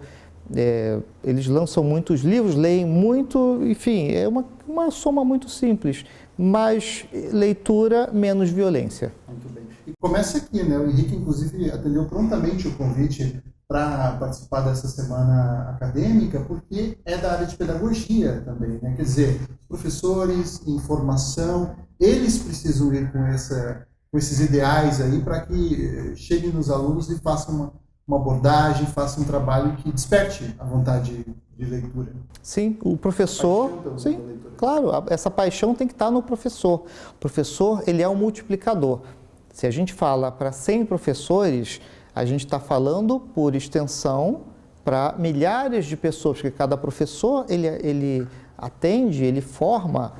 eles lançam muitos livros, leem muito, enfim, é uma soma muito simples. Mais leitura, menos violência. Muito bem. E começa aqui, né? O Henrique, inclusive, atendeu prontamente o convite para participar dessa semana acadêmica, porque é da área de pedagogia também, né? Quer dizer, os professores, informação, eles precisam ir com esses ideais aí para que cheguem nos alunos e façam uma abordagem, façam um trabalho que desperte a vontade de leitura. Sim, o professor, sim, claro, essa paixão tem que estar no professor. O professor, ele é um multiplicador. Se a gente fala para 100 professores, a gente está falando por extensão para milhares de pessoas, porque cada professor, ele atende, ele forma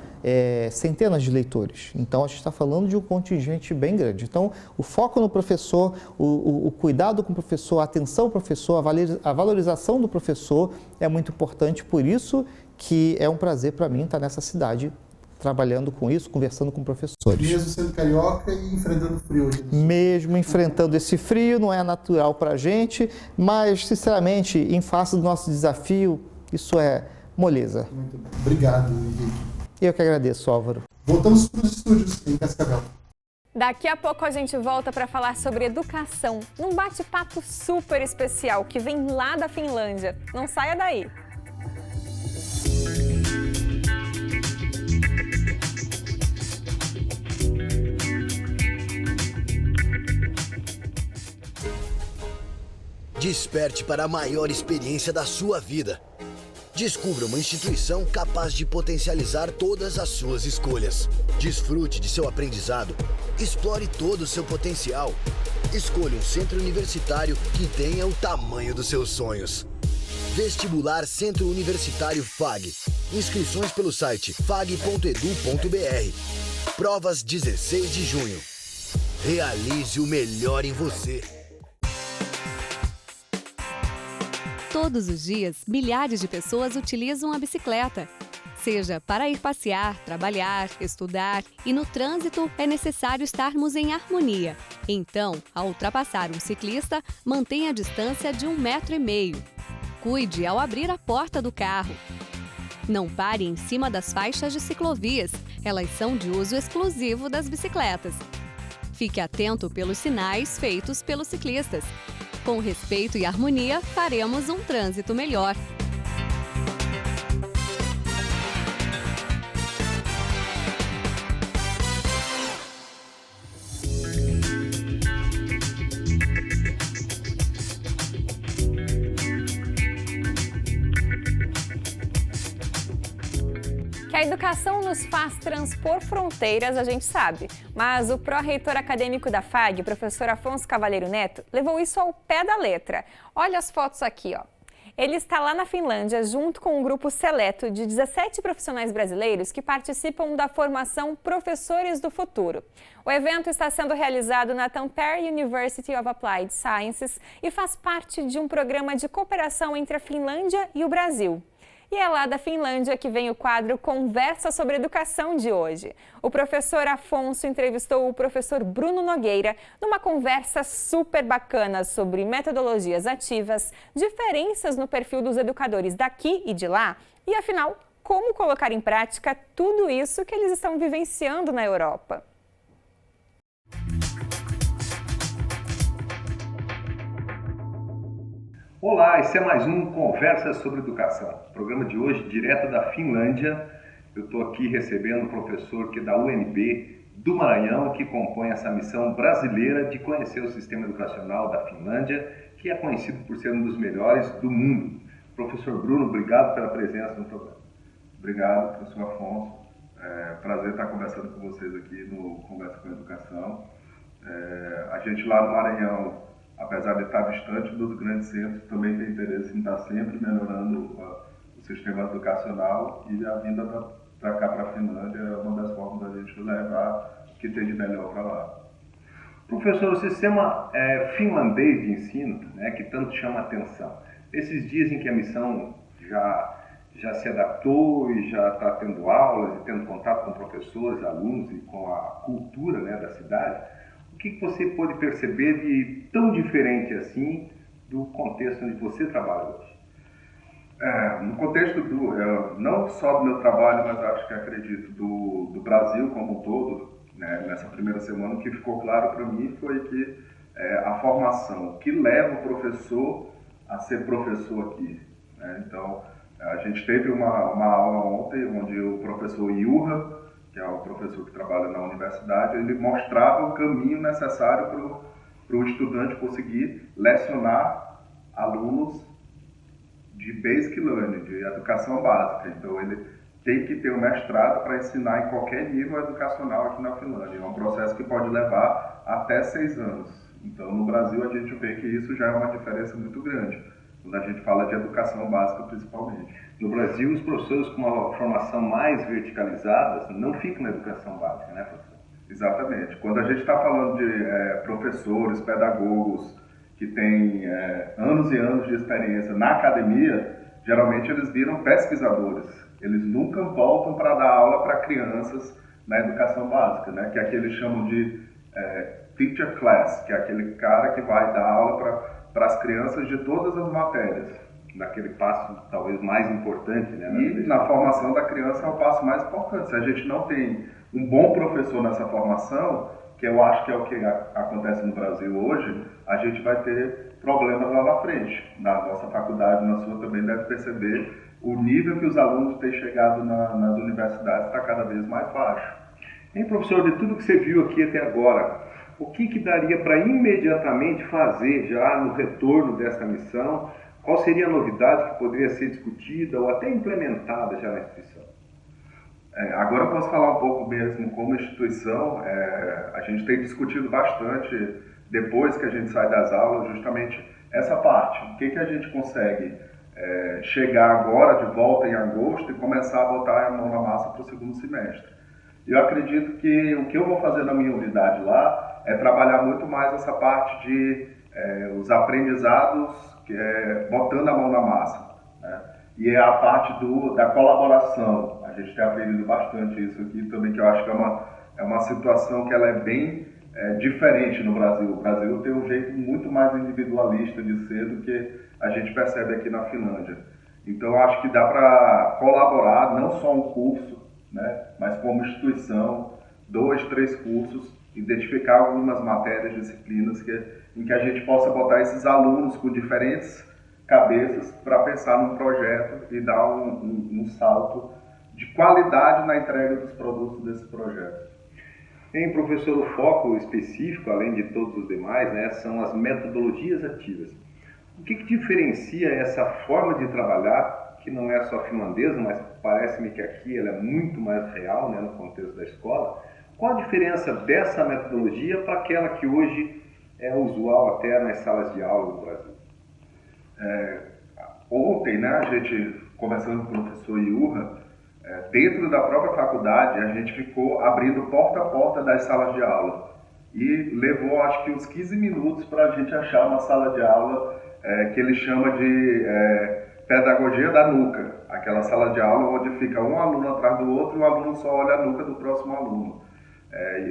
centenas de leitores. Então, a gente está falando de um contingente bem grande. Então, o foco no professor, o cuidado com o professor, a atenção ao professor, a valorização do professor é muito importante. Por isso que é um prazer para mim estar nessa cidade, trabalhando com isso, conversando com professores. Mesmo sendo carioca e enfrentando frio hoje. Mesmo enfrentando esse frio, não é natural para a gente, mas, sinceramente, em face do nosso desafio, isso é moleza. Muito bem. Obrigado, Henrique. Eu que agradeço, Álvaro. Voltamos para os estúdios em Cascavel. Daqui a pouco a gente volta para falar sobre educação, num bate-papo super especial que vem lá da Finlândia. Não saia daí! Desperte para a maior experiência da sua vida. Descubra uma instituição capaz de potencializar todas as suas escolhas. Desfrute de seu aprendizado. Explore todo o seu potencial. Escolha um centro universitário que tenha o tamanho dos seus sonhos. Vestibular Centro Universitário FAG. Inscrições pelo site fag.edu.br. Provas 16 de junho. Realize o melhor em você. Todos os dias, milhares de pessoas utilizam a bicicleta. Seja para ir passear, trabalhar, estudar e no trânsito é necessário estarmos em harmonia. Então, ao ultrapassar um ciclista, mantenha a distância de 1,5 m. Cuide ao abrir a porta do carro. Não pare em cima das faixas de ciclovias, elas são de uso exclusivo das bicicletas. Fique atento pelos sinais feitos pelos ciclistas. Com respeito e harmonia, faremos um trânsito melhor. Que a educação nos faz transpor fronteiras, a gente sabe. Mas o pró-reitor acadêmico da FAG, professor Afonso Cavalheiro Neto, levou isso ao pé da letra. Olha as fotos aqui, ó. Ele está lá na Finlândia junto com um grupo seleto de 17 profissionais brasileiros que participam da formação Professores do Futuro. O evento está sendo realizado na Tampere University of Applied Sciences e faz parte de um programa de cooperação entre a Finlândia e o Brasil. E é lá da Finlândia que vem o quadro Conversa sobre Educação de hoje. O professor Afonso entrevistou o professor Bruno Nogueira numa conversa super bacana sobre metodologias ativas, diferenças no perfil dos educadores daqui e de lá e, afinal, como colocar em prática tudo isso que eles estão vivenciando na Europa. Olá, esse é mais um Conversa sobre Educação. Programa de hoje, direto da Finlândia. Eu estou aqui recebendo um professor que é da UNB do Maranhão, que compõe essa missão brasileira de conhecer o sistema educacional da Finlândia, que é conhecido por ser um dos melhores do mundo. Professor Bruno, obrigado pela presença no programa. Obrigado, professor Afonso. Prazer estar conversando com vocês aqui no Conversa com Educação. A gente lá no Maranhão, apesar de estar distante dos grandes centros, também tem interesse em estar sempre melhorando o sistema educacional, e a vinda para cá, para a Finlândia, é uma das formas da gente levar o que tem de melhor para lá. Professor, o sistema finlandês de ensino, né, que tanto chama a atenção, esses dias em que a missão já se adaptou e já está tendo aulas e tendo contato com professores, alunos e com a cultura, né, da cidade, o que você pode perceber de tão diferente assim do contexto onde você trabalha hoje? No contexto não só do meu trabalho, mas acho que acredito do Brasil como um todo, né, nessa primeira semana, o que ficou claro para mim foi que a formação que leva o professor a ser professor aqui, né? Então, a gente teve uma aula ontem onde o professor Juha que é o professor que trabalha na universidade, ele mostrava o caminho necessário para o estudante conseguir lecionar alunos de Basic Learning, de educação básica. Então, ele tem que ter um mestrado para ensinar em qualquer nível educacional aqui na Finlândia. É um processo que pode levar até 6 anos. Então, no Brasil, a gente vê que isso já é uma diferença muito grande, quando a gente fala de educação básica, principalmente. No Brasil, os professores com uma formação mais verticalizada não ficam na educação básica, né, professor? Exatamente. Quando a gente está falando de professores, pedagogos, que têm anos e anos de experiência na academia, geralmente eles viram pesquisadores. Eles nunca voltam para dar aula para crianças na educação básica, né? Que é que eles chamam de teacher class, que é aquele cara que vai dar aula para as crianças de todas as matérias. Daquele passo talvez mais importante, né? E na formação da criança é o passo mais importante. Se a gente não tem um bom professor nessa formação, que eu acho que é o que acontece no Brasil hoje, a gente vai ter problemas lá na frente. Na nossa faculdade, na sua também deve perceber, o nível que os alunos têm chegado nas universidades está cada vez mais baixo. E professor, de tudo que você viu aqui até agora, o que daria para imediatamente fazer já no retorno dessa missão? Qual seria a novidade que poderia ser discutida ou até implementada já na instituição? Agora eu posso falar um pouco mesmo como instituição. A gente tem discutido bastante, depois que a gente sai das aulas, justamente essa parte. O que a gente consegue chegar agora de volta em agosto e começar a botar a mão na massa para o segundo semestre. Eu acredito que o que eu vou fazer na minha unidade lá é trabalhar muito mais essa parte de os aprendizados, botando a mão na massa, né? E é a parte da colaboração. A gente tem aprendido bastante isso aqui também, que eu acho que é uma situação que ela é bem diferente no Brasil. O Brasil tem um jeito muito mais individualista de ser do que a gente percebe aqui na Finlândia. Então, eu acho que dá para colaborar, não só um curso, né, mas como instituição, 2, 3 cursos, identificar algumas matérias, disciplinas em que a gente possa botar esses alunos com diferentes cabeças para pensar num projeto e dar um salto de qualidade na entrega dos produtos desse projeto. Bem, professor, o foco específico, além de todos os demais, né, são as metodologias ativas. O que diferencia essa forma de trabalhar, que não é só finlandesa, mas parece-me que aqui ela é muito mais real, né, no contexto da escola? Qual a diferença dessa metodologia para aquela que hoje é usual até nas salas de aula do Brasil? Ontem, né, a gente, conversando com o professor Juha, dentro da própria faculdade, a gente ficou abrindo porta a porta das salas de aula. E levou, acho que, uns 15 minutos para a gente achar uma sala de aula que ele chama de pedagogia da nuca. Aquela sala de aula onde fica um aluno atrás do outro e o aluno só olha a nuca do próximo aluno.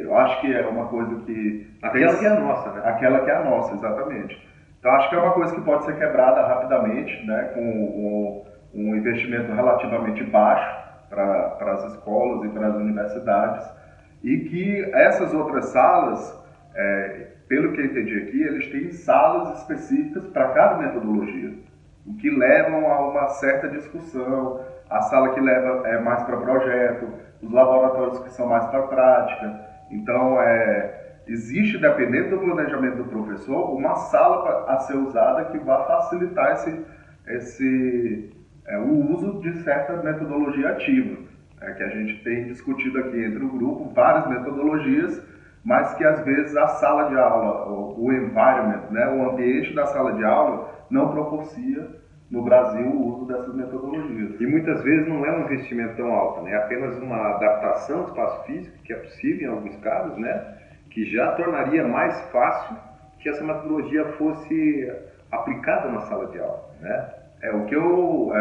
Eu acho que é uma coisa que... Aquela que é a nossa, né? Aquela que é a nossa, exatamente. Então, acho que é uma coisa que pode ser quebrada rapidamente, né, com um investimento relativamente baixo para as escolas e para as universidades, e que essas outras salas, pelo que eu entendi aqui, eles têm salas específicas para cada metodologia, o que levam a uma certa discussão. A sala que leva mais para projeto, os laboratórios que são mais para prática. Então, existe, dependendo do planejamento do professor, uma sala a ser usada que vai facilitar o uso de certa metodologia ativa, que a gente tem discutido aqui entre o grupo, várias metodologias, mas que às vezes a sala de aula, o environment, né, o ambiente da sala de aula não propicia no Brasil o uso dessas metodologias. E muitas vezes não é um investimento tão alto, né? É apenas uma adaptação do espaço físico, que é possível em alguns casos, né? Que já tornaria mais fácil que essa metodologia fosse aplicada na sala de aula, né? O que eu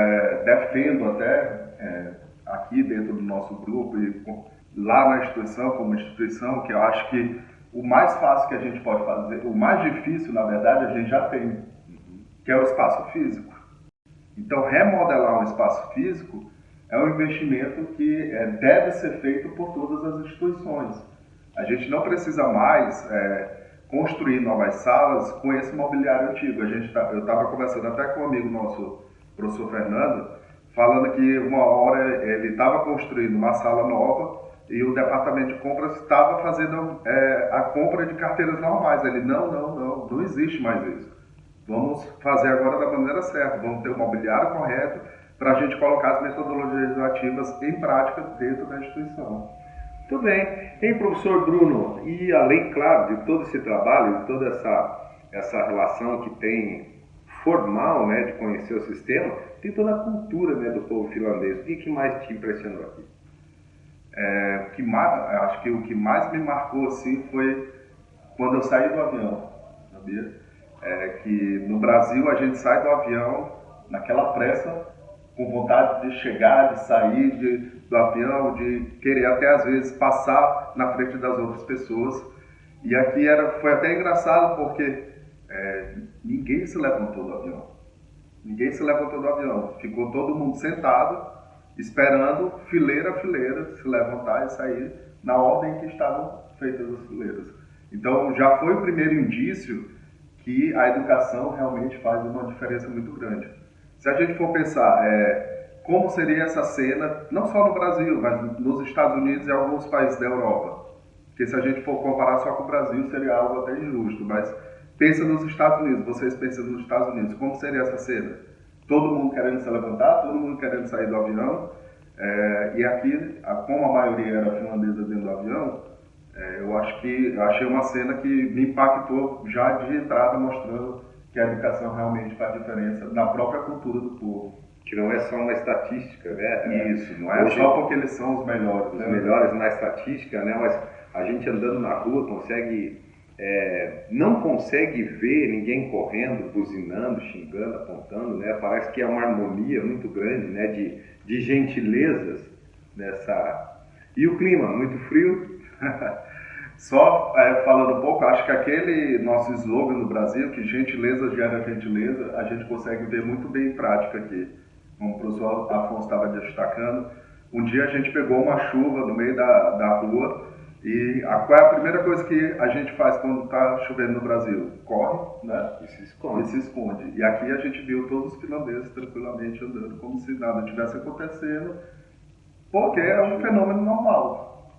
defendo até aqui dentro do nosso grupo e lá na instituição, como instituição, que eu acho que o mais fácil que a gente pode fazer, o mais difícil, na verdade, a gente já tem, que é o espaço físico. Então, remodelar um espaço físico é um investimento que deve ser feito por todas as instituições. A gente não precisa mais construir novas salas com esse mobiliário antigo. Eu estava conversando até com um amigo nosso, o professor Fernando, falando que uma hora ele estava construindo uma sala nova e o departamento de compras estava fazendo a compra de carteiras normais. Ele, não existe mais isso. Vamos fazer agora da maneira certa, vamos ter o mobiliário correto para a gente colocar as metodologias ativas em prática dentro da instituição. Muito bem. E professor Bruno, e além, claro, de todo esse trabalho, de toda essa relação que tem formal, né, de conhecer o sistema, tem toda a cultura, né, do povo finlandês. O que mais te impressionou aqui? Acho que o que mais me marcou assim foi quando eu saí do avião, sabia? Que no Brasil a gente sai do avião naquela pressa, com vontade de chegar, de sair do avião, de querer até às vezes passar na frente das outras pessoas. E aqui foi até engraçado porque ninguém se levantou do avião. Ninguém se levantou do avião. Ficou todo mundo sentado, esperando fileira a fileira se levantar e sair na ordem que estavam feitas as fileiras. Então já foi o primeiro indício que a educação realmente faz uma diferença muito grande. Se a gente for pensar como seria essa cena, não só no Brasil, mas nos Estados Unidos e alguns países da Europa. Porque se a gente for comparar só com o Brasil, seria algo até injusto. Mas pensa nos Estados Unidos, vocês pensam nos Estados Unidos, como seria essa cena? Todo mundo querendo se levantar, todo mundo querendo sair do avião. E aqui, como a maioria era finlandesa dentro do avião, eu achei uma cena que me impactou já de entrada, mostrando que a educação realmente faz diferença na própria cultura do povo. Que não é só uma estatística, né? Isso, não é só porque eles são os melhores. Os melhores na estatística, né? Mas a gente andando na rua não consegue ver ninguém correndo, buzinando, xingando, apontando, né? Parece que é uma harmonia muito grande, né? De gentilezas nessa... E o clima, muito frio. Só falando um pouco, acho que aquele nosso slogan no Brasil, que gentileza gera gentileza, a gente consegue ver muito bem em prática aqui. Como o professor Afonso estava destacando, um dia a gente pegou uma chuva no meio da rua e qual é a primeira coisa que a gente faz quando está chovendo no Brasil? Corre, né? E se esconde. E aqui a gente viu todos os finlandeses tranquilamente andando como se nada tivesse acontecendo, porque é um fenômeno normal.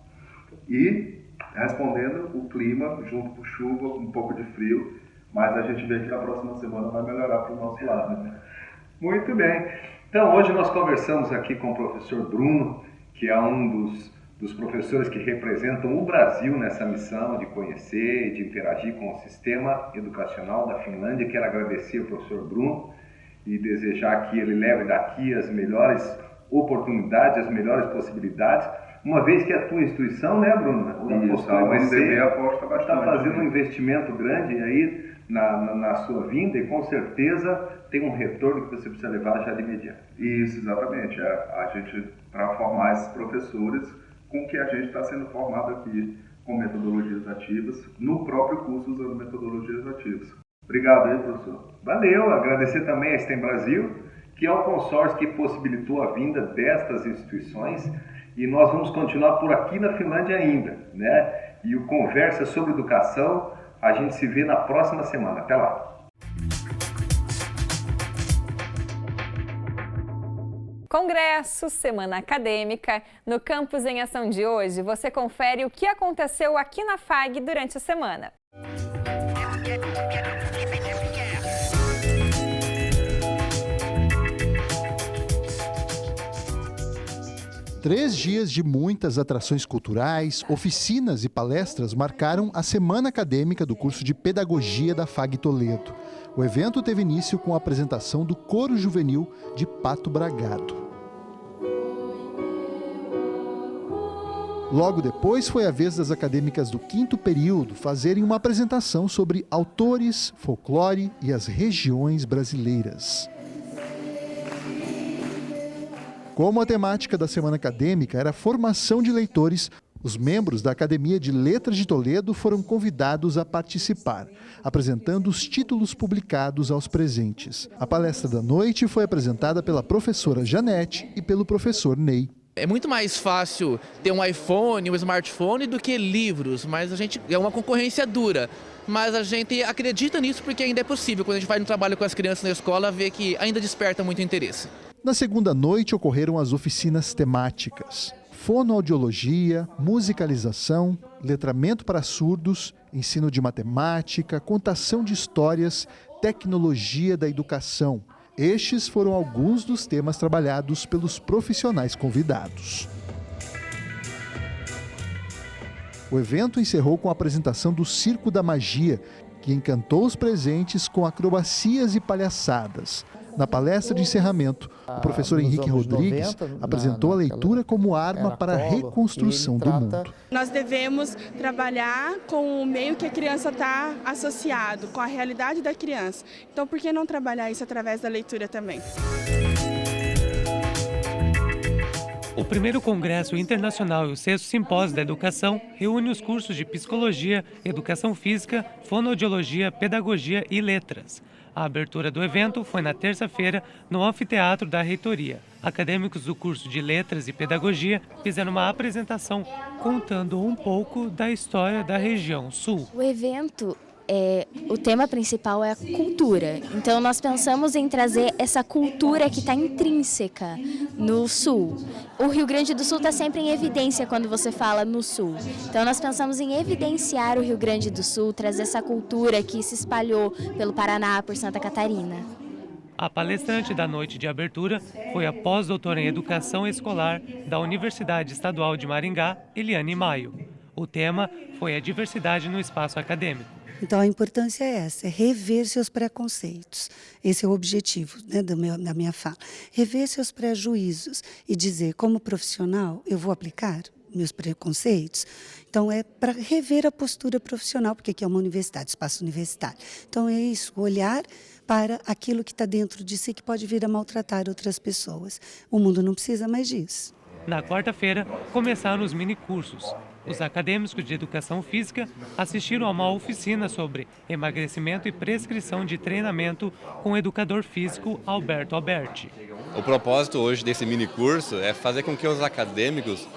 E respondendo o clima, junto com chuva, um pouco de frio, mas a gente vê que na próxima semana vai melhorar para o nosso lado. Né? Muito bem. Então, hoje nós conversamos aqui com o professor Bruno, que é um dos professores que representam o Brasil nessa missão de conhecer e de interagir com o sistema educacional da Finlândia. Quero agradecer ao professor Bruno e desejar que ele leve daqui as melhores oportunidades, as melhores possibilidades, uma vez que a tua instituição, né, Bruno? A UNDB aposta bastante. Está fazendo um investimento grande aí na sua vinda e com certeza tem um retorno que você precisa levar já de imediato. Isso, exatamente. A gente, para formar esses professores, com que a gente está sendo formado aqui com metodologias ativas, no próprio curso usando metodologias ativas. Obrigado aí, professor. Valeu, agradecer também a STEM Brasil, que é o consórcio que possibilitou a vinda destas instituições, e nós vamos continuar por aqui na Finlândia ainda, né? E o Conversa sobre Educação, a gente se vê na próxima semana. Até lá! Congresso, Semana Acadêmica. No Campus em Ação de hoje, você confere o que aconteceu aqui na FAG durante a semana. 3 dias de muitas atrações culturais, oficinas e palestras marcaram a semana acadêmica do curso de Pedagogia da FAG Toledo. O evento teve início com a apresentação do Coro Juvenil de Pato Bragado. Logo depois foi a vez das acadêmicas do 5º período fazerem uma apresentação sobre autores, folclore e as regiões brasileiras. Como a temática da semana acadêmica era a formação de leitores, os membros da Academia de Letras de Toledo foram convidados a participar, apresentando os títulos publicados aos presentes. A palestra da noite foi apresentada pela professora Janete e pelo professor Ney. É muito mais fácil ter um iPhone, um smartphone do que livros, mas é uma concorrência dura. Mas a gente acredita nisso porque ainda é possível, quando a gente vai no trabalho com as crianças na escola, ver que ainda desperta muito interesse. Na segunda noite ocorreram as oficinas temáticas. fonoaudiologia, musicalização, letramento para surdos, ensino de matemática, contação de histórias, tecnologia da educação. Estes foram alguns dos temas trabalhados pelos profissionais convidados. O evento encerrou com a apresentação do Circo da Magia, que encantou os presentes com acrobacias e palhaçadas. Na palestra de encerramento, o professor Henrique Rodrigues apresentou a leitura como arma para a reconstrução do mundo. Nós devemos trabalhar com o meio que a criança está associado, com a realidade da criança. Então, por que não trabalhar isso através da leitura também? O primeiro Congresso Internacional e o 6º Simpósio da Educação reúne os cursos de Psicologia, Educação Física, Fonoaudiologia, Pedagogia e Letras. A abertura do evento foi na terça-feira no anfiteatro da Reitoria. Acadêmicos do curso de Letras e Pedagogia fizeram uma apresentação contando um pouco da história da região sul. O evento, o tema principal é a cultura. Então nós pensamos em trazer essa cultura que está intrínseca no sul. O Rio Grande do Sul está sempre em evidência quando você fala no sul. Então nós pensamos em evidenciar o Rio Grande do Sul, trazer essa cultura que se espalhou pelo Paraná, por Santa Catarina. A palestrante da noite de abertura foi a pós-doutora em Educação Escolar da Universidade Estadual de Maringá, Eliane Maio. O tema foi a diversidade no espaço acadêmico. Então, a importância é essa, é rever seus preconceitos. Esse é o objetivo, né, da minha fala. Rever seus prejuízos e dizer, como profissional, eu vou aplicar meus preconceitos. Então, é para rever a postura profissional, porque aqui é uma universidade, espaço universitário. Então, é isso, olhar para aquilo que está dentro de si, que pode vir a maltratar outras pessoas. O mundo não precisa mais disso. Na quarta-feira, começaram os minicursos. Os acadêmicos de Educação Física assistiram a uma oficina sobre emagrecimento e prescrição de treinamento com o educador físico Alberto Alberti. O propósito hoje desse minicurso é fazer com que os acadêmicos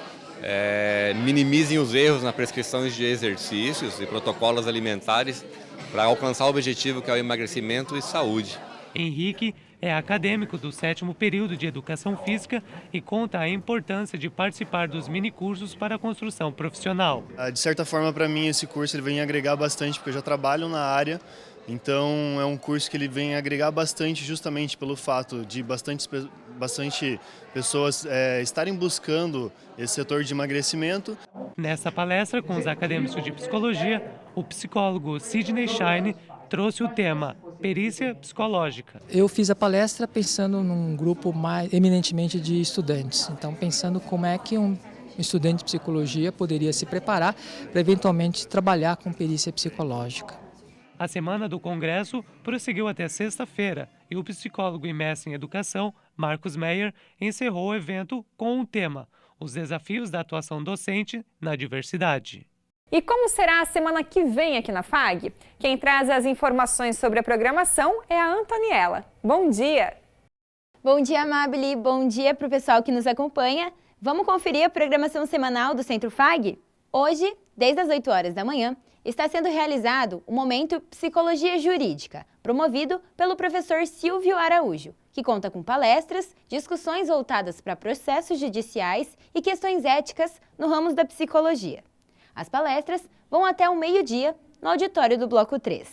minimizem os erros na prescrição de exercícios e protocolos alimentares para alcançar o objetivo que é o emagrecimento e saúde. Henrique é acadêmico do 7º período de Educação Física e conta a importância de participar dos minicursos para a construção profissional. De certa forma, para mim, esse curso ele vem agregar bastante, porque eu já trabalho na área, então é um curso que ele vem agregar bastante justamente pelo fato de bastante pessoas estarem buscando esse setor de emagrecimento. Nessa palestra com os acadêmicos de Psicologia, o psicólogo Sidney Shine trouxe o tema Perícia Psicológica. Eu fiz a palestra pensando num grupo eminentemente de estudantes, então pensando como é que um estudante de psicologia poderia se preparar para eventualmente trabalhar com perícia psicológica. A semana do congresso prosseguiu até sexta-feira e o psicólogo e mestre em educação, Marcos Meyer, encerrou o evento com o tema Os desafios da atuação docente na diversidade. E como será a semana que vem aqui na FAG? Quem traz as informações sobre a programação é a Antoniela. Bom dia! Bom dia, Amabile. Bom dia para o pessoal que nos acompanha. Vamos conferir a programação semanal do Centro FAG? Hoje, desde as 8 horas da manhã, está sendo realizado o Momento Psicologia Jurídica, promovido pelo professor Silvio Araújo, que conta com palestras, discussões voltadas para processos judiciais e questões éticas no ramo da psicologia. As palestras vão até o meio-dia no auditório do Bloco 3.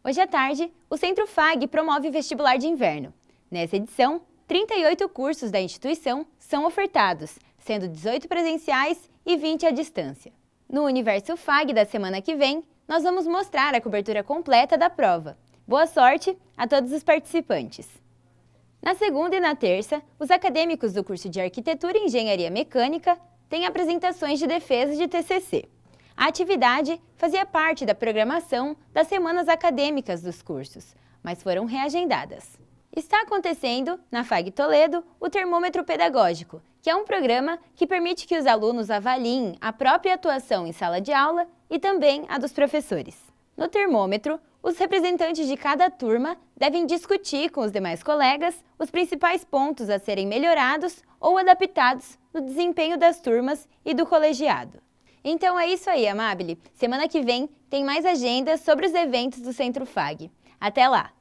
Hoje à tarde, o Centro FAG promove vestibular de inverno. Nessa edição, 38 cursos da instituição são ofertados, sendo 18 presenciais e 20 à distância. No Universo FAG da semana que vem, nós vamos mostrar a cobertura completa da prova. Boa sorte a todos os participantes! Na segunda e na terça, os acadêmicos do curso de Arquitetura e Engenharia Mecânica têm apresentações de defesa de TCC. A atividade fazia parte da programação das semanas acadêmicas dos cursos, mas foram reagendadas. Está acontecendo, na FAG Toledo, o Termômetro Pedagógico, que é um programa que permite que os alunos avaliem a própria atuação em sala de aula e também a dos professores. No termômetro, os representantes de cada turma devem discutir com os demais colegas os principais pontos a serem melhorados ou adaptados no desempenho das turmas e do colegiado. Então é isso aí, Amabile. Semana que vem tem mais agendas sobre os eventos do Centro FAG. Até lá!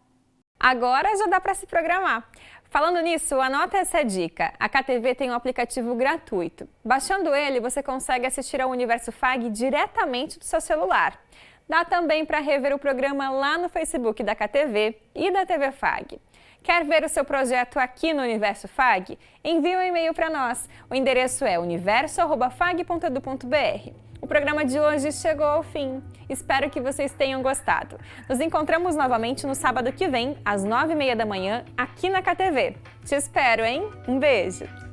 Agora já dá para se programar. Falando nisso, anota essa dica. A KTV tem um aplicativo gratuito. Baixando ele, você consegue assistir ao Universo FAG diretamente do seu celular. Dá também para rever o programa lá no Facebook da KTV e da TV FAG. Quer ver o seu projeto aqui no Universo FAG? Envie um e-mail para nós. O endereço é universo@fag.edu.br. O programa de hoje chegou ao fim. Espero que vocês tenham gostado. Nos encontramos novamente no sábado que vem, às 9h30 da manhã, aqui na KTV. Te espero, hein? Um beijo!